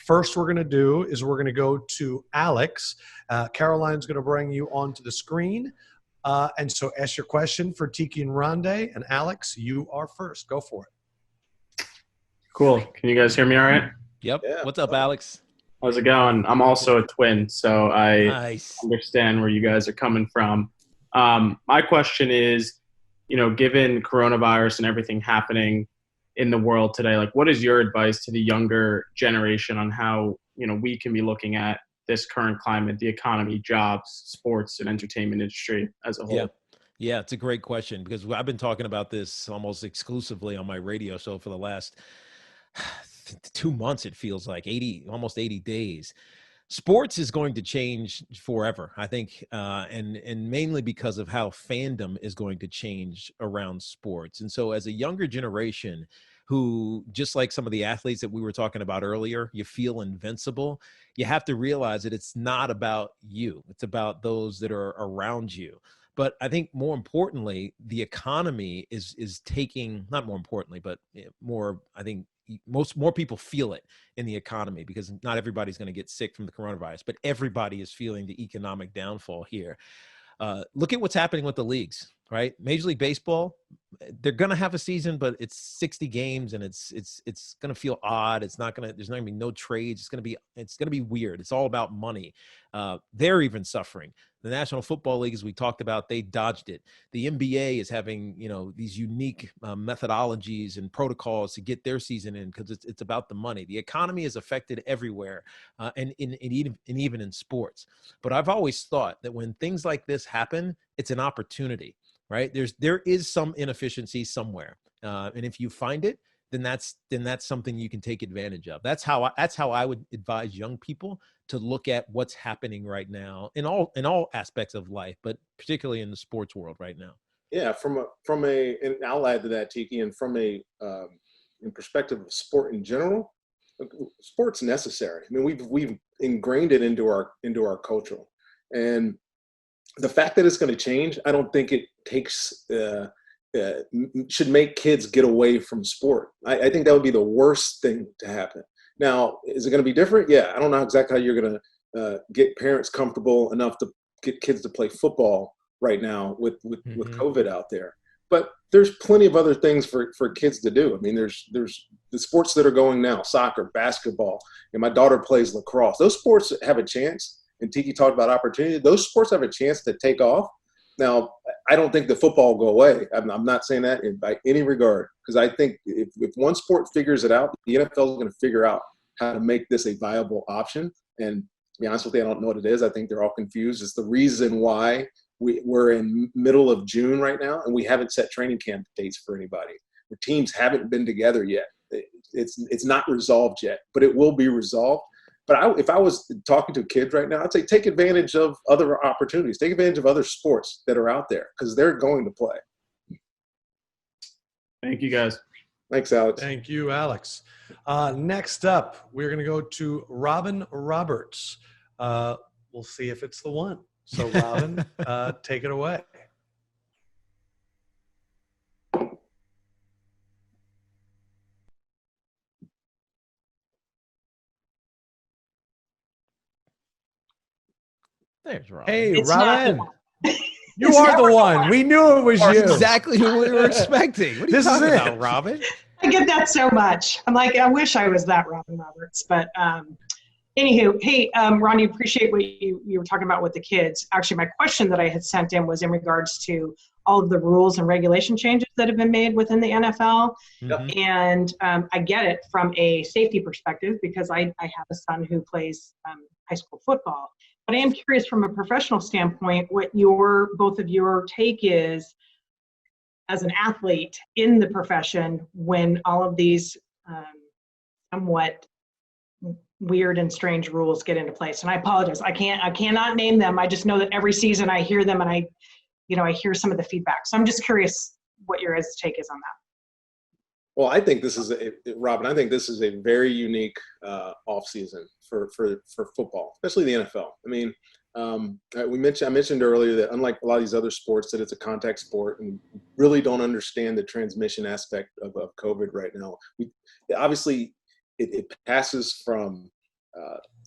Speaker 1: First we're going to do is we're going to go to Alex. Caroline's going to bring you onto the screen. And so ask your question for Tiki and Ronde. And Alex, you are first. Go for it.
Speaker 4: Cool. Can you guys hear me all right?
Speaker 3: Yep. Yeah. What's up, Alex?
Speaker 4: How's it going? I'm also a twin, so I understand where you guys are coming from. My question is, given coronavirus and everything happening in the world today, like what is your advice to the younger generation on how, we can be looking at this current climate, the economy, jobs, sports, and entertainment industry as a whole?
Speaker 3: Yeah, it's a great question because I've been talking about this almost exclusively on my radio show for the last 2 months. It feels like almost 80 days. Sports is going to change forever, I think, and mainly because of how fandom is going to change around sports. And so as a younger generation who, just like some of the athletes that we were talking about earlier, you feel invincible, you have to realize that it's not about you. It's about those that are around you. But I think more importantly, the economy is taking, not more importantly, but more, I think, more people feel it in the economy, because not everybody's going to get sick from the coronavirus, but everybody is feeling the economic downfall here. Look at what's happening with the leagues, right? Major League Baseball, they're going to have a season, but it's 60 games and it's going to feel odd. There's not going to be no trades. It's going to be weird. It's all about money. They're even suffering. The National Football League, as we talked about, they dodged it. The NBA is having, these unique methodologies and protocols to get their season in, because it's about the money. The economy is affected everywhere, and even in sports. But I've always thought that when things like this happen, it's an opportunity, right? There is some inefficiency somewhere, and if you find it, then that's something you can take advantage of. That's how I would advise young people to look at what's happening right now in all aspects of life, but particularly in the sports world right now.
Speaker 2: Yeah, and I'll add to that, Tiki, and from a in perspective of sport in general, sport's necessary. I mean, we've ingrained it into our culture, and the fact that it's going to change, I don't think it takes should make kids get away from sport. I think that would be the worst thing to happen. Now, is it going to be different? Yeah, I don't know exactly how you're going to get parents comfortable enough to get kids to play football right now with COVID out there. But there's plenty of other things for kids to do. I mean, there's the sports that are going now: soccer, basketball, and my daughter plays lacrosse. Those sports have a chance. And Tiki talked about opportunity. Those sports have a chance to take off. Now, I don't think the football will go away. I'm not saying that by any regard, because I think if one sport figures it out, the NFL is going to figure out how to make this a viable option. And to be honest with you, I don't know what it is. I think they're all confused. It's the reason why we're in middle of June right now, and we haven't set training camp dates for anybody. The teams haven't been together yet. It's not resolved yet, but it will be resolved. But if I was talking to kids right now, I'd say take advantage of other opportunities. Take advantage of other sports that are out there, because they're going to play.
Speaker 4: Thank you, guys.
Speaker 2: Thanks, Alex.
Speaker 1: Thank you, Alex. Next up, we're going to go to Robin Roberts. We'll see if it's the one. So, Robin, take it away.
Speaker 3: There's Robin.
Speaker 1: Hey,
Speaker 5: It's
Speaker 1: Robin.
Speaker 5: not
Speaker 1: You are the one. We knew it was you.
Speaker 3: Exactly who we were expecting. What are you talking about, Robin?
Speaker 5: I get that so much. I'm like, I wish I was that Robin Roberts. But anywho, hey, Ronnie, appreciate what you were talking about with the kids. Actually, my question that I had sent in was in regards to all of the rules and regulation changes that have been made within the NFL.
Speaker 3: Mm-hmm.
Speaker 5: And I get it from a safety perspective, because I have a son who plays high school football. But I am curious from a professional standpoint what both of your take is as an athlete in the profession when all of these somewhat weird and strange rules get into place. And I apologize, I cannot name them. I just know that every season I hear them, and I hear some of the feedback. So I'm just curious what your guys' take is on that.
Speaker 2: Well, I think this is Robin. I think this is a very unique off season for football, especially the NFL. I mean, I mentioned earlier that unlike a lot of these other sports, that it's a contact sport, and really don't understand the transmission aspect of COVID right now. Obviously, it passes from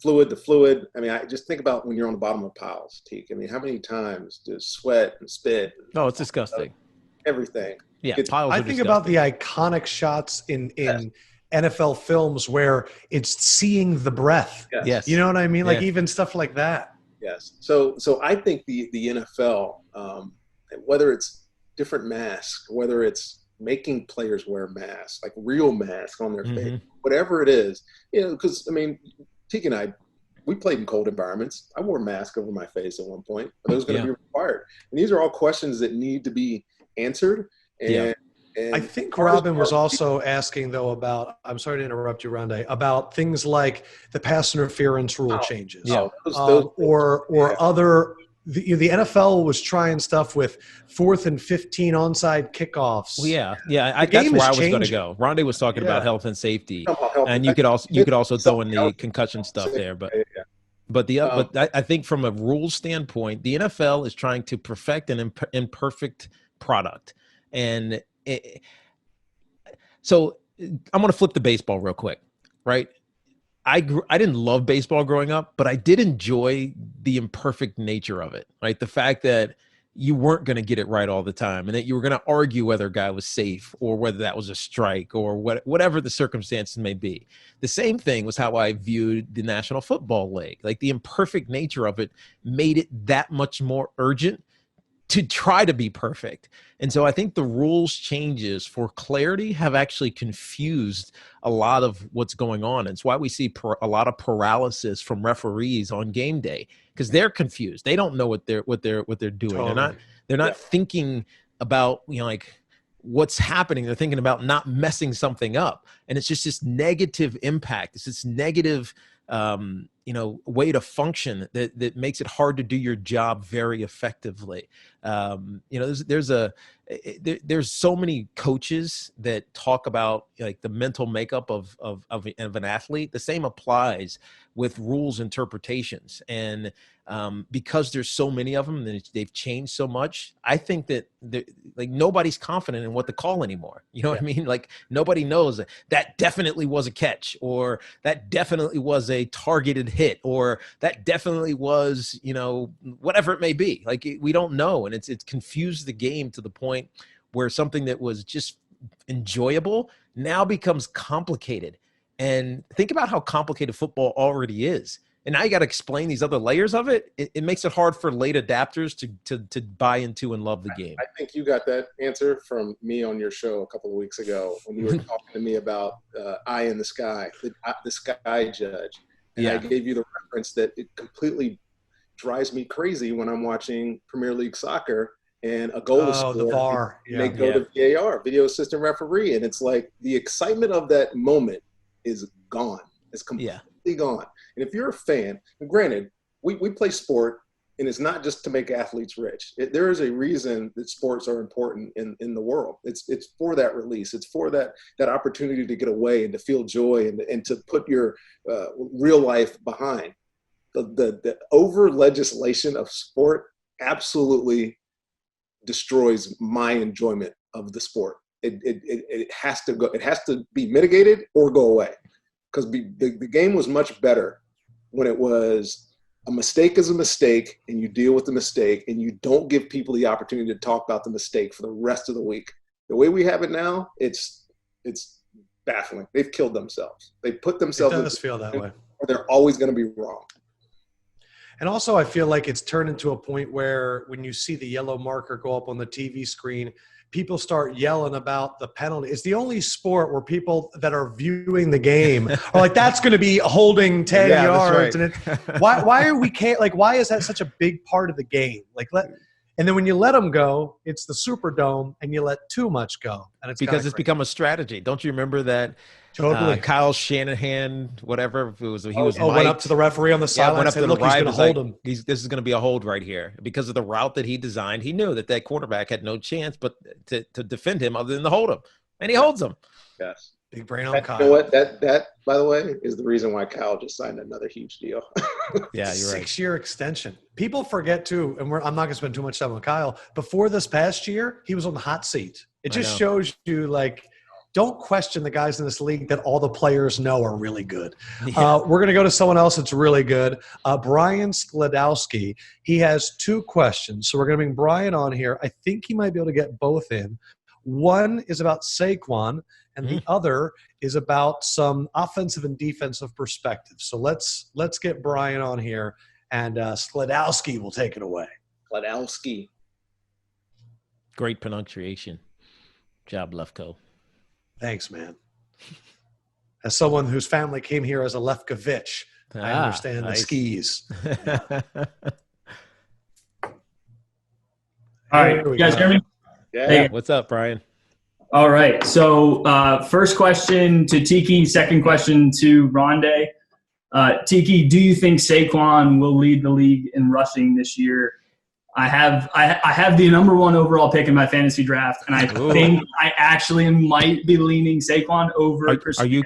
Speaker 2: fluid to fluid. I mean, I just think about when you're on the bottom of piles, Teak. I mean, how many times does sweat and spit?
Speaker 3: Oh, it's disgusting.
Speaker 2: Everything.
Speaker 3: Yeah,
Speaker 1: I think about the iconic shots in NFL films where it's seeing the breath.
Speaker 3: Yes.
Speaker 1: You know what I mean? Like even stuff like that.
Speaker 2: Yes. So I think the NFL, whether it's different masks, whether it's making players wear masks, like real masks on their face, whatever it is, because, I mean, Tiki and I, we played in cold environments. I wore a mask over my face at one point. Are those going to be required? And these are all questions that need to be answered. And And
Speaker 1: I think Robin was also asking, though, about, I'm sorry to interrupt you, Ronde, about things like the pass interference rule changes. Or other, the NFL was trying stuff with 4th and 15 onside kickoffs.
Speaker 3: Well, that's where I was going to go. Ronde was talking about health and safety, and you could also throw in the concussion stuff there, but I think from a rules standpoint, the NFL is trying to perfect an imperfect product, and so I'm going to flip the baseball real quick, right? I didn't love baseball growing up, but I did enjoy the imperfect nature of it, right? The fact that you weren't going to get it right all the time, and that you were going to argue whether a guy was safe or whether that was a strike or whatever the circumstances may be. The same thing was how I viewed the National Football League. Like, the imperfect nature of it made it that much more urgent to try to be perfect. And so I think the rules changes for clarity have actually confused a lot of what's going on. It's why we see a lot of paralysis from referees on game day, because they're confused. They don't know what they're doing. Totally. They're not thinking about, like, what's happening. They're thinking about not messing something up. And it's just this negative impact. It's this negative way to function that makes it hard to do your job very effectively. There's so many coaches that talk about, like, the mental makeup of an athlete. The same applies with rules interpretations. And because there's so many of them, and they've changed so much, I think that nobody's confident in what to call anymore. You know what I mean? Like, nobody knows that definitely was a catch, or that definitely was a targeted hit, or that definitely was, whatever it may be. Like, we don't know. And it's confused the game to the point where something that was just enjoyable now becomes complicated. And think about how complicated football already is. And now you got to explain these other layers of it. It makes it hard for late adapters to buy into and love the game.
Speaker 2: I think you got that answer from me on your show a couple of weeks ago when you were talking to me about Eye in the Sky, the Sky Judge. And I gave you the reference that it completely drives me crazy when I'm watching Premier League soccer and a goal is scored.
Speaker 1: The VAR.
Speaker 2: They go to VAR, video assistant referee. And it's like the excitement of that moment is gone. It's completely gone. And if you're a fan, and granted, we play sport, and it's not just to make athletes rich. There is a reason that sports are important in the world. It's for that release. It's for that opportunity to get away and to feel joy and to put your real life behind. The over legislation of sport absolutely destroys my enjoyment of the sport. It has to go. It has to be mitigated or go away, because the game was much better when it was a mistake is a mistake, and you deal with the mistake, and you don't give people the opportunity to talk about the mistake for the rest of the week. The way we have it now, it's baffling. They've killed themselves. They put themselves.
Speaker 1: It does feel that way.
Speaker 2: Or they're always going to be wrong.
Speaker 1: And also, I feel like it's turned into a point where when you see the yellow marker go up on the TV screen, people start yelling about the penalty. It's the only sport where people that are viewing the game are like, that's going to be holding 10 yards. Right. And why are we why is that such a big part of the game? And then when you let them go, it's the Superdome, and you let too much go. And it's
Speaker 3: because it's become a strategy. Don't you remember that?
Speaker 1: Totally.
Speaker 3: Kyle Shanahan, whatever, he was
Speaker 1: went up to the referee on the sideline and said, look, he's going to hold him.
Speaker 3: This is going to be a hold right here. Because of the route that he designed, he knew that quarterback had no chance but to defend him other than to hold him. And he holds him.
Speaker 2: Yes.
Speaker 1: Big brain on Kyle.
Speaker 2: You know what? That, by the way, is the reason why Kyle just signed another huge deal.
Speaker 3: Yeah, you're right.
Speaker 1: 6-year extension. People forget, too, and I'm not going to spend too much time on Kyle. Before this past year, he was on the hot seat. It just shows you, don't question the guys in this league that all the players know are really good. Yeah. We're going to go to someone else that's really good. Brian Skladowski. He has 2 questions. So we're going to bring Brian on here. I think he might be able to get both in. One is about Saquon, and the other is about some offensive and defensive perspective. So let's get Brian on here, and Skladowski will take it away.
Speaker 2: Skladowski.
Speaker 3: Great pronunciation. Job, Lefkoe.
Speaker 1: Thanks, man. As someone whose family came here as a Lefkovich, I understand the skis.
Speaker 6: All right, you guys hear me?
Speaker 2: Yeah.
Speaker 3: Hey, what's up, Brian?
Speaker 6: All right. So first question to Tiki, second question to Ronde. Tiki, do you think Saquon will lead the league in rushing this year? I have the number 1 overall pick in my fantasy draft, and I think I actually might be leaning Saquon over Christian McCaffrey.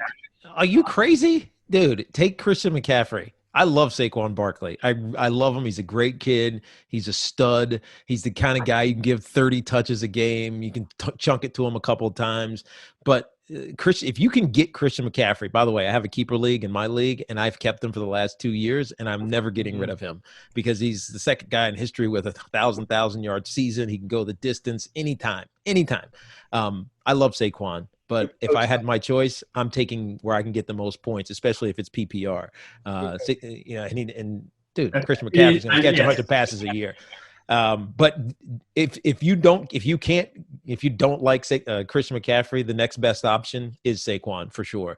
Speaker 3: Are you crazy? Dude, take Christian McCaffrey. I love Saquon Barkley. I love him. He's a great kid. He's a stud. He's the kind of guy you can give 30 touches a game. You can chunk it to him a couple of times. But if you can get Christian McCaffrey, by the way, I have a keeper league in my league, and I've kept him for the last 2 years, and I'm never getting rid of him because he's the second guy in history with a 1,000-yard season. He can go the distance anytime. I love Saquon. But if I had my choice, I'm taking where I can get the most points, especially if it's PPR. Dude, Christian McCaffrey's going to catch 100 passes a year. But if you don't like Christian McCaffrey, the next best option is Saquon for sure.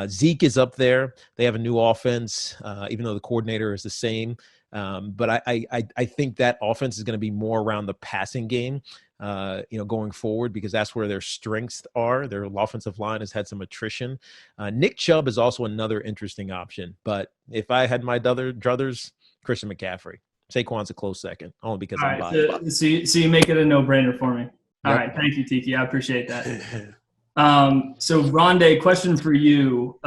Speaker 3: Zeke is up there. They have a new offense, even though the coordinator is the same. But I think that offense is going to be more around the passing game. Going forward, because that's where their strengths are. Their offensive line has had some attrition. Nick Chubb is also another interesting option. But if I had my druthers, Christian McCaffrey. Saquon's a close second, only because I'm biased.
Speaker 6: So you make it a no-brainer for me. All right. Thank you, Tiki. I appreciate that. So, Ronde, question for you.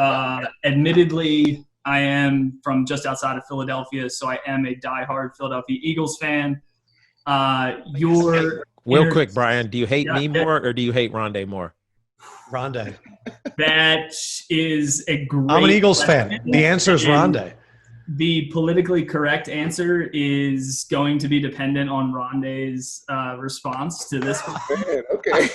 Speaker 6: Admittedly, I am from just outside of Philadelphia, so I am a diehard Philadelphia Eagles fan.
Speaker 3: Real quick, Brian, do you hate me more or do you hate Ronde more?
Speaker 1: Ronde.
Speaker 6: That is a great
Speaker 1: I'm an Eagles fan. The answer is Ronde.
Speaker 6: The politically correct answer is going to be dependent on Ronde's response to this question.
Speaker 2: Okay.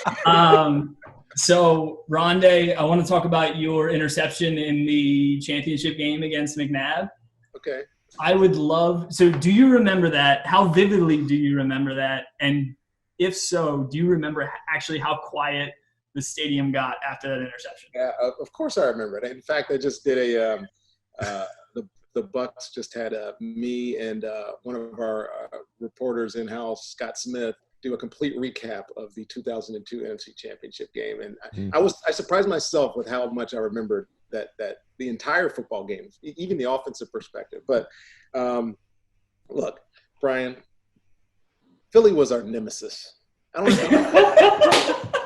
Speaker 6: So, Ronde, I want to talk about your interception in the championship game against McNabb.
Speaker 2: Okay.
Speaker 6: I would love – so do you remember that? How vividly do you remember that? And if so, do you remember actually how quiet the stadium got after that interception?
Speaker 2: Yeah, of course I remember it. In fact, I just did the Bucks just had me and one of our reporters in-house, Scott Smith, do a complete recap of the 2002 NFC Championship game. And I surprised myself with how much I remembered that the entire football game, even the offensive perspective. But look, Brian, Philly was our nemesis. I don't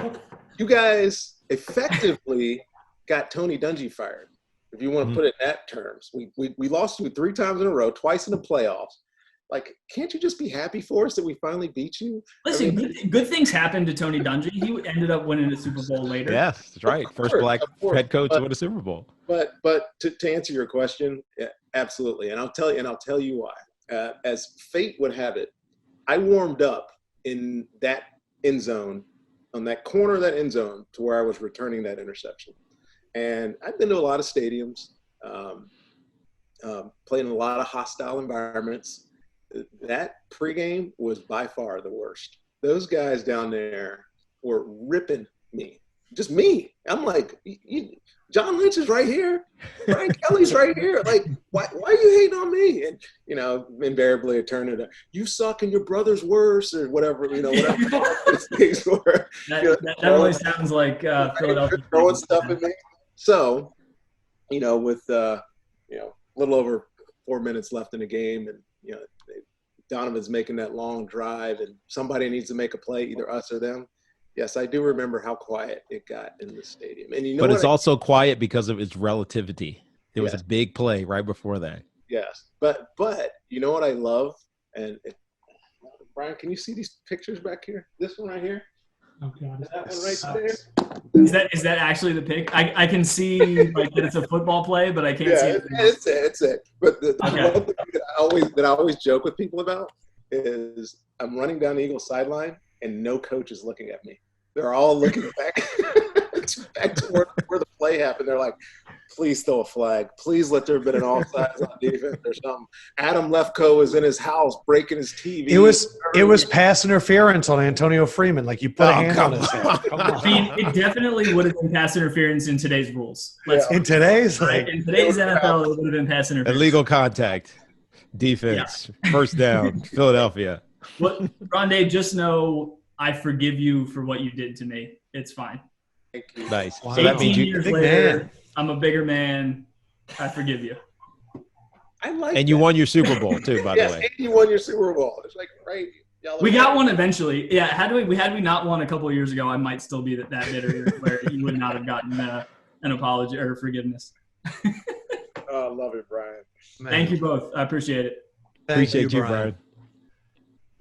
Speaker 2: know. You guys effectively got Tony Dungy fired, if you want to put it in that terms. We lost you 3 times in a row, twice in the playoffs. Like, can't you just be happy for us that we finally beat you?
Speaker 6: Listen, good things happened to Tony Dungy. He ended up winning the Super Bowl later.
Speaker 3: Yeah, that's right. First black head coach to win a Super Bowl.
Speaker 2: But to answer your question, yeah, absolutely. And I'll tell you why. As fate would have it, I warmed up in that end zone, on that corner of that end zone, to where I was returning that interception. And I've been to a lot of stadiums, played in a lot of hostile environments. That pregame was by far the worst. Those guys down there were ripping me. Just me. I'm like, John Lynch is right here. Brian Kelly's right here. Like, why are you hating on me? And, invariably it turned into, you suck and your brother's worse, or whatever, whatever things were.
Speaker 6: That always sounds like Philadelphia.
Speaker 2: Throwing stuff at me. So, with, a little over 4 minutes left in the game, and, Donovan's making that long drive and somebody needs to make a play, either us or them. Yes, I do remember how quiet it got in the stadium. And
Speaker 3: but it's also quiet because of its relativity. There was a big play right before that.
Speaker 2: Yes. But you know what I love? And Brian, can you see these pictures back here? This one right here?
Speaker 6: Oh, God.
Speaker 2: Is that one right there?
Speaker 6: Is that actually the pick? I can see that it's a football play, but I can't see it.
Speaker 2: It's it. But the one thing that I always joke with people about is I'm running down the Eagles sideline and no coach is looking at me. They're all looking back to where the play happened. They're like, please throw a flag. Please let there have been an offsides on defense or something. Adam Lefkoe is in his house breaking his TV.
Speaker 1: It was pass interference on Antonio Freeman. Like, you put a hand on his head.
Speaker 6: I mean, it definitely would have been pass interference in today's rules.
Speaker 1: In today's
Speaker 6: NFL, it would have been pass interference.
Speaker 3: Illegal contact, defense, first down, Philadelphia.
Speaker 6: Ronde, just know I forgive you for what you did to me. It's fine.
Speaker 2: Thank you.
Speaker 3: Nice.
Speaker 1: Wow.
Speaker 3: So that means
Speaker 6: 18
Speaker 3: you
Speaker 6: years
Speaker 1: big
Speaker 6: later,
Speaker 1: man.
Speaker 6: I'm a bigger man. I forgive you.
Speaker 2: I like
Speaker 3: and you
Speaker 2: that.
Speaker 3: won your Super Bowl too, by
Speaker 2: Yes,
Speaker 3: the way.
Speaker 2: and you won your Super Bowl. It's like, right.
Speaker 6: We got one eventually. Yeah, had we not won a couple of years ago, I might still be that bitter where you would not have gotten an apology or forgiveness.
Speaker 2: Oh, I love it, Brian.
Speaker 1: Man.
Speaker 6: Thank you both. I appreciate it.
Speaker 3: Appreciate you, Brian.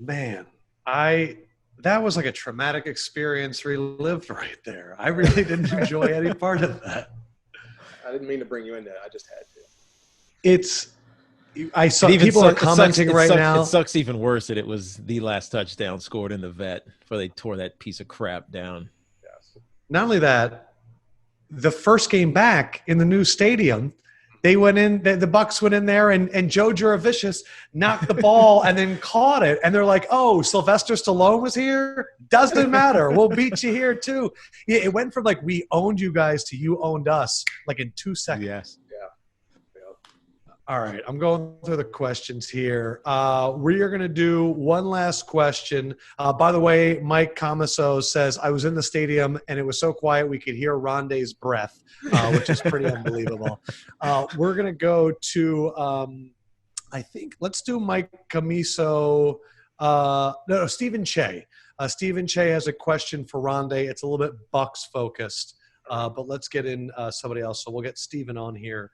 Speaker 1: Man, that was like a traumatic experience relived right there. I really didn't enjoy any part of that.
Speaker 2: I didn't mean to bring you in there. I just had to.
Speaker 1: I saw people are commenting right now.
Speaker 3: It sucks even worse that it was the last touchdown scored in the vet before they tore that piece of crap down.
Speaker 2: Yes.
Speaker 1: Not only that, the first game back in the new stadium, they went in. The Bucks went in there, and Joe Juravicius knocked the ball and then caught it. And they're like, "Oh, Sylvester Stallone was here. Doesn't matter. We'll beat you here too." Yeah, it went from like we owned you guys to you owned us, like in 2 seconds.
Speaker 3: Yes.
Speaker 1: All right, I'm going through the questions here. We are going to do one last question. By the way, Mike Camaso says, I was in the stadium and it was so quiet we could hear Ronde's breath, which is pretty unbelievable. We're going to go to, I think, let's do Mike Camaso. No, Stephen Che. Stephen Che has a question for Ronde. It's a little bit Bucks focused, but let's get in somebody else. So we'll get Stephen on here.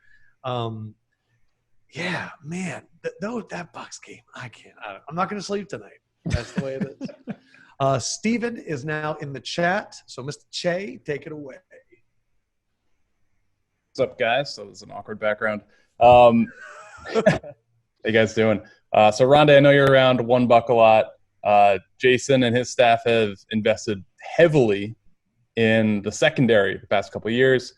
Speaker 1: Yeah, man, that Bucks game, I'm not going to sleep tonight. That's the way it is. Steven is now in the chat. So, Mr. Che, take it away.
Speaker 7: What's up, guys? So, this is an awkward background. How you guys doing? So, Ronde, I know you're around $1 a lot. Jason and his staff have invested heavily in the secondary the past couple of years.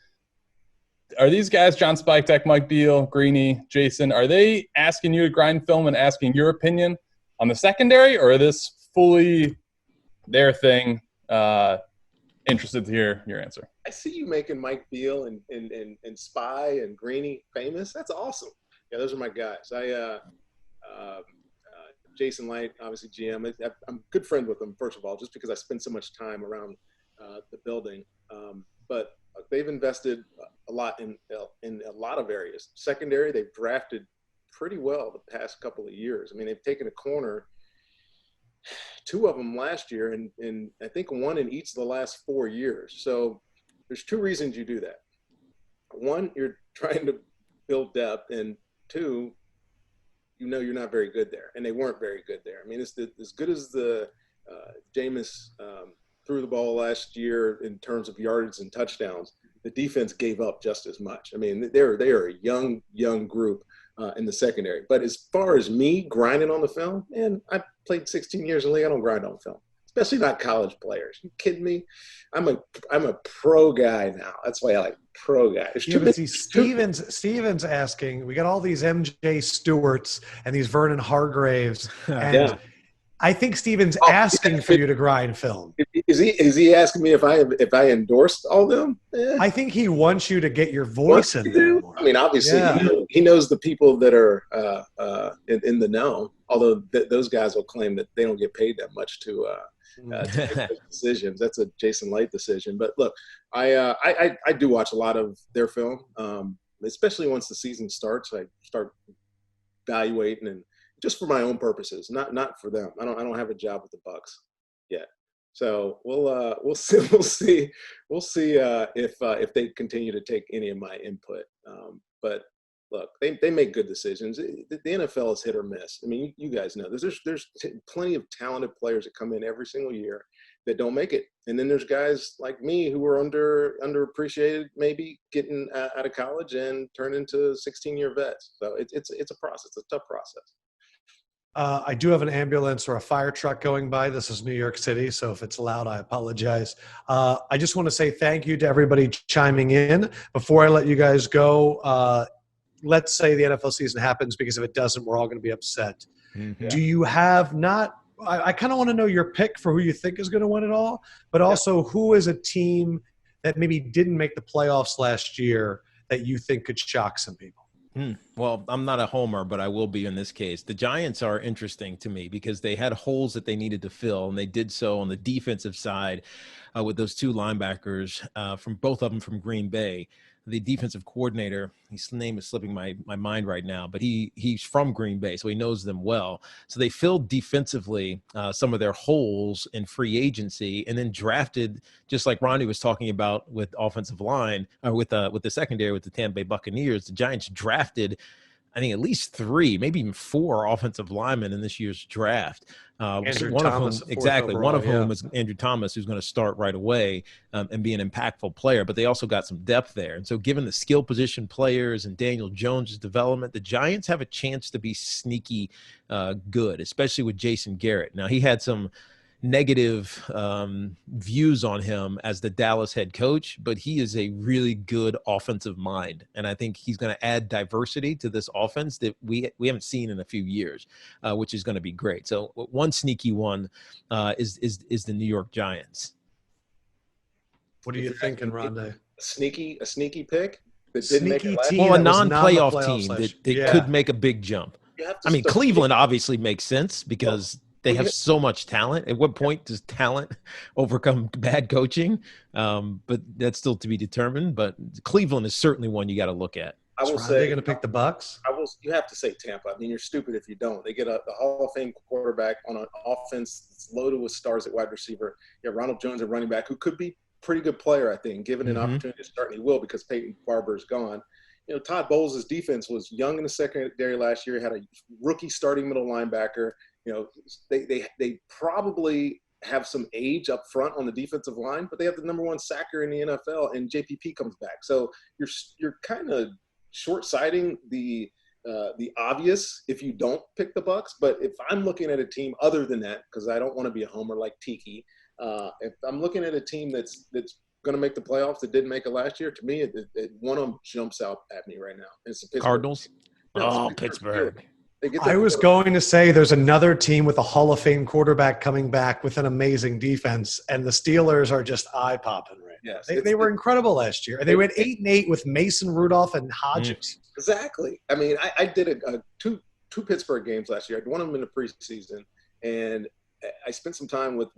Speaker 7: Are these guys, John Spiketek, Mike Beal, Greeny, Jason, are they asking you to grind film and asking your opinion on the secondary, or are this fully their thing? Interested to hear your answer.
Speaker 2: I see you making Mike Beal and Spy and Greeny famous. That's awesome. Yeah, those are my guys. Jason Light, obviously GM. I'm a good friend with him, first of all, just because I spend so much time around the building. But they've invested a lot in a lot of areas. Secondary, they've drafted pretty well the past couple of years. I mean, they've taken a corner, 2 of them last year, and I think 1 in each of the last 4 years. So there's 2 reasons you do that. 1, you're trying to build depth, and 2, you know you're not very good there, and they weren't very good there. I mean, it's as good as the Jameis threw the ball last year in terms of yardage and touchdowns. The defense gave up just as much. I mean, they are a young group in the secondary. But as far as me grinding on the film, man, I played 16 years in the league. I don't grind on film, especially not college players. You kidding me? I'm a pro guy now. That's why I like pro guys.
Speaker 1: Yeah, but see, Steven's asking. We got all these MJ Stewarts and these Vernon Hargraves, and I think Steven's asking for you to grind film.
Speaker 2: Is he asking me if I endorsed all them?
Speaker 1: I think he wants you to get your voice in there.
Speaker 2: I mean, obviously, he knows the people that are in the know. Although those guys will claim that they don't get paid that much to make those decisions. That's a Jason Light decision. But look, I do watch a lot of their film, especially once the season starts. I start evaluating and just for my own purposes, not for them. I don't have a job with the Bucks yet. So we'll see if they continue to take any of my input. But look, they make good decisions. The NFL is hit or miss. I mean, you guys know there's plenty of talented players that come in every single year that don't make it, and then there's guys like me who are underappreciated, maybe getting out of college and turn into 16-year vets. So it's a process. It's a tough process.
Speaker 1: I do have an ambulance or a fire truck going by. This is New York City, so if it's loud, I apologize. I just want to say thank you to everybody chiming in. Before I let you guys go, let's say the NFL season happens, because if it doesn't, we're all going to be upset. Mm-hmm. Do you have I kind of want to know your pick for who you think is going to win it all, but also who is a team that maybe didn't make the playoffs last year that you think could shock some people?
Speaker 3: Well, I'm not a homer, but I will be in this case. The Giants are interesting to me because they had holes that they needed to fill, and they did so on the defensive side. with those two linebackers from both of them from Green Bay. The defensive coordinator, his name is slipping my mind right now, but he's from Green Bay, so he knows them well. So they filled defensively some of their holes in free agency, and then drafted, just like Ronde was talking about with offensive line, or with the secondary with the Tampa Bay Buccaneers. The Giants drafted, I think, at least 3, maybe even 4 offensive linemen in this year's draft. One of whom is Andrew Thomas, who's going to start right away and be an impactful player. But they also got some depth there. And so given the skill position players and Daniel Jones' development, the Giants have a chance to be sneaky good, especially with Jason Garrett. Now, he had some negative views on him as the Dallas head coach, but he is a really good offensive mind, and I think he's going to add diversity to this offense that we haven't seen in a few years, which is going to be great. So one sneaky one is the New York Giants.
Speaker 1: What are you thinking, Ronde?
Speaker 2: A sneaky pick that didn't make it last
Speaker 3: team. Well, a non-playoff team that could make a big jump. I mean, Cleveland obviously makes sense because they have so much talent. At what point does talent overcome bad coaching? But that's still to be determined. But Cleveland is certainly one you got to look at.
Speaker 2: I will say
Speaker 1: they're going to pick the Bucks.
Speaker 2: You have to say Tampa. I mean, you're stupid if you don't. They get the Hall of Fame quarterback on an offense that's loaded with stars at wide receiver. You have Ronald Jones at running back, who could be a pretty good player, I think, given an opportunity to start, and he will because Peyton Barber is gone. You know, Todd Bowles' defense was young in the secondary last year. Had a rookie starting middle linebacker. You know, they probably have some age up front on the defensive line, but they have the number 1 sacker in the NFL, and JPP comes back. So you're kind of short-sighting the obvious if you don't pick the Bucks. But if I'm looking at a team other than that, because I don't want to be a homer like Tiki, if I'm looking at a team that's going to make the playoffs that didn't make it last year, to me, one of them jumps out at me right now. It's the Pittsburgh
Speaker 3: Cardinals.
Speaker 2: No,
Speaker 3: Pittsburgh.
Speaker 1: I was going to say there's another team with a Hall of Fame quarterback coming back with an amazing defense, and the Steelers are just eye-popping right now.
Speaker 2: Yes,
Speaker 1: they were incredible last year. They went 8-8 with Mason Rudolph and Hodges.
Speaker 2: Exactly. I mean, I did two Pittsburgh games last year. I did one of them in the preseason, and I spent some time with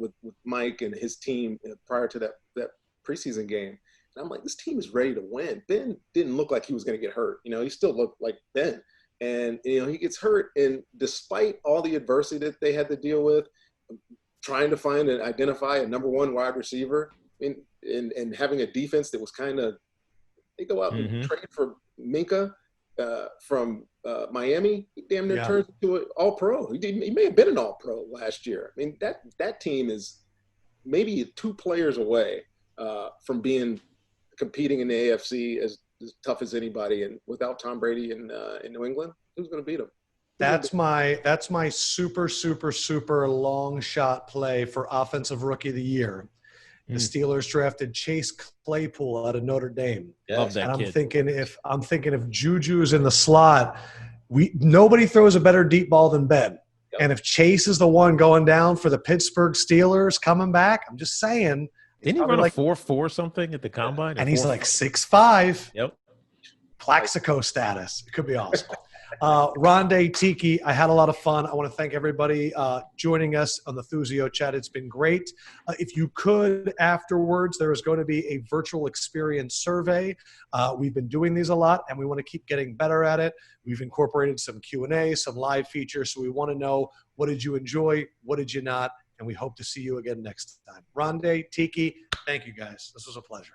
Speaker 2: Mike and his team prior to that preseason game. And I'm like, this team is ready to win. Ben didn't look like he was going to get hurt. You know, he still looked like Ben. And, you know, he gets hurt. And despite all the adversity that they had to deal with, trying to find and identify a number 1 wide receiver and having a defense that was kind of – they go out and trade for Minka from Miami. He damn near turns into an all-pro. He may have been an all-pro last year. I mean, that team is maybe 2 players away from competing in the AFC as tough as anybody, and without Tom Brady in New England, who's going to beat him?
Speaker 1: That's my super, super, super long shot play for Offensive Rookie of the Year. The Steelers drafted Chase Claypool out of Notre Dame.
Speaker 3: Love that
Speaker 1: and
Speaker 3: kid.
Speaker 1: I'm thinking if Juju's in the slot, nobody throws a better deep ball than Ben. Yep. And if Chase is the one going down for the Pittsburgh Steelers coming back, I'm just saying.
Speaker 3: Didn't he run a 4.4 something at the combine?
Speaker 1: And he's like 6'5".
Speaker 3: Yep.
Speaker 1: Plaxico status. It could be awesome. Ronde, Tiki, I had a lot of fun. I want to thank everybody joining us on the Thuzio chat. It's been great. If you could, afterwards, there is going to be a virtual experience survey. We've been doing these a lot, and we want to keep getting better at it. We've incorporated some Q&A, some live features, so we want to know, what did you enjoy? What did you not? And we hope to see you again next time. Ronde, Tiki, thank you guys. This was a pleasure.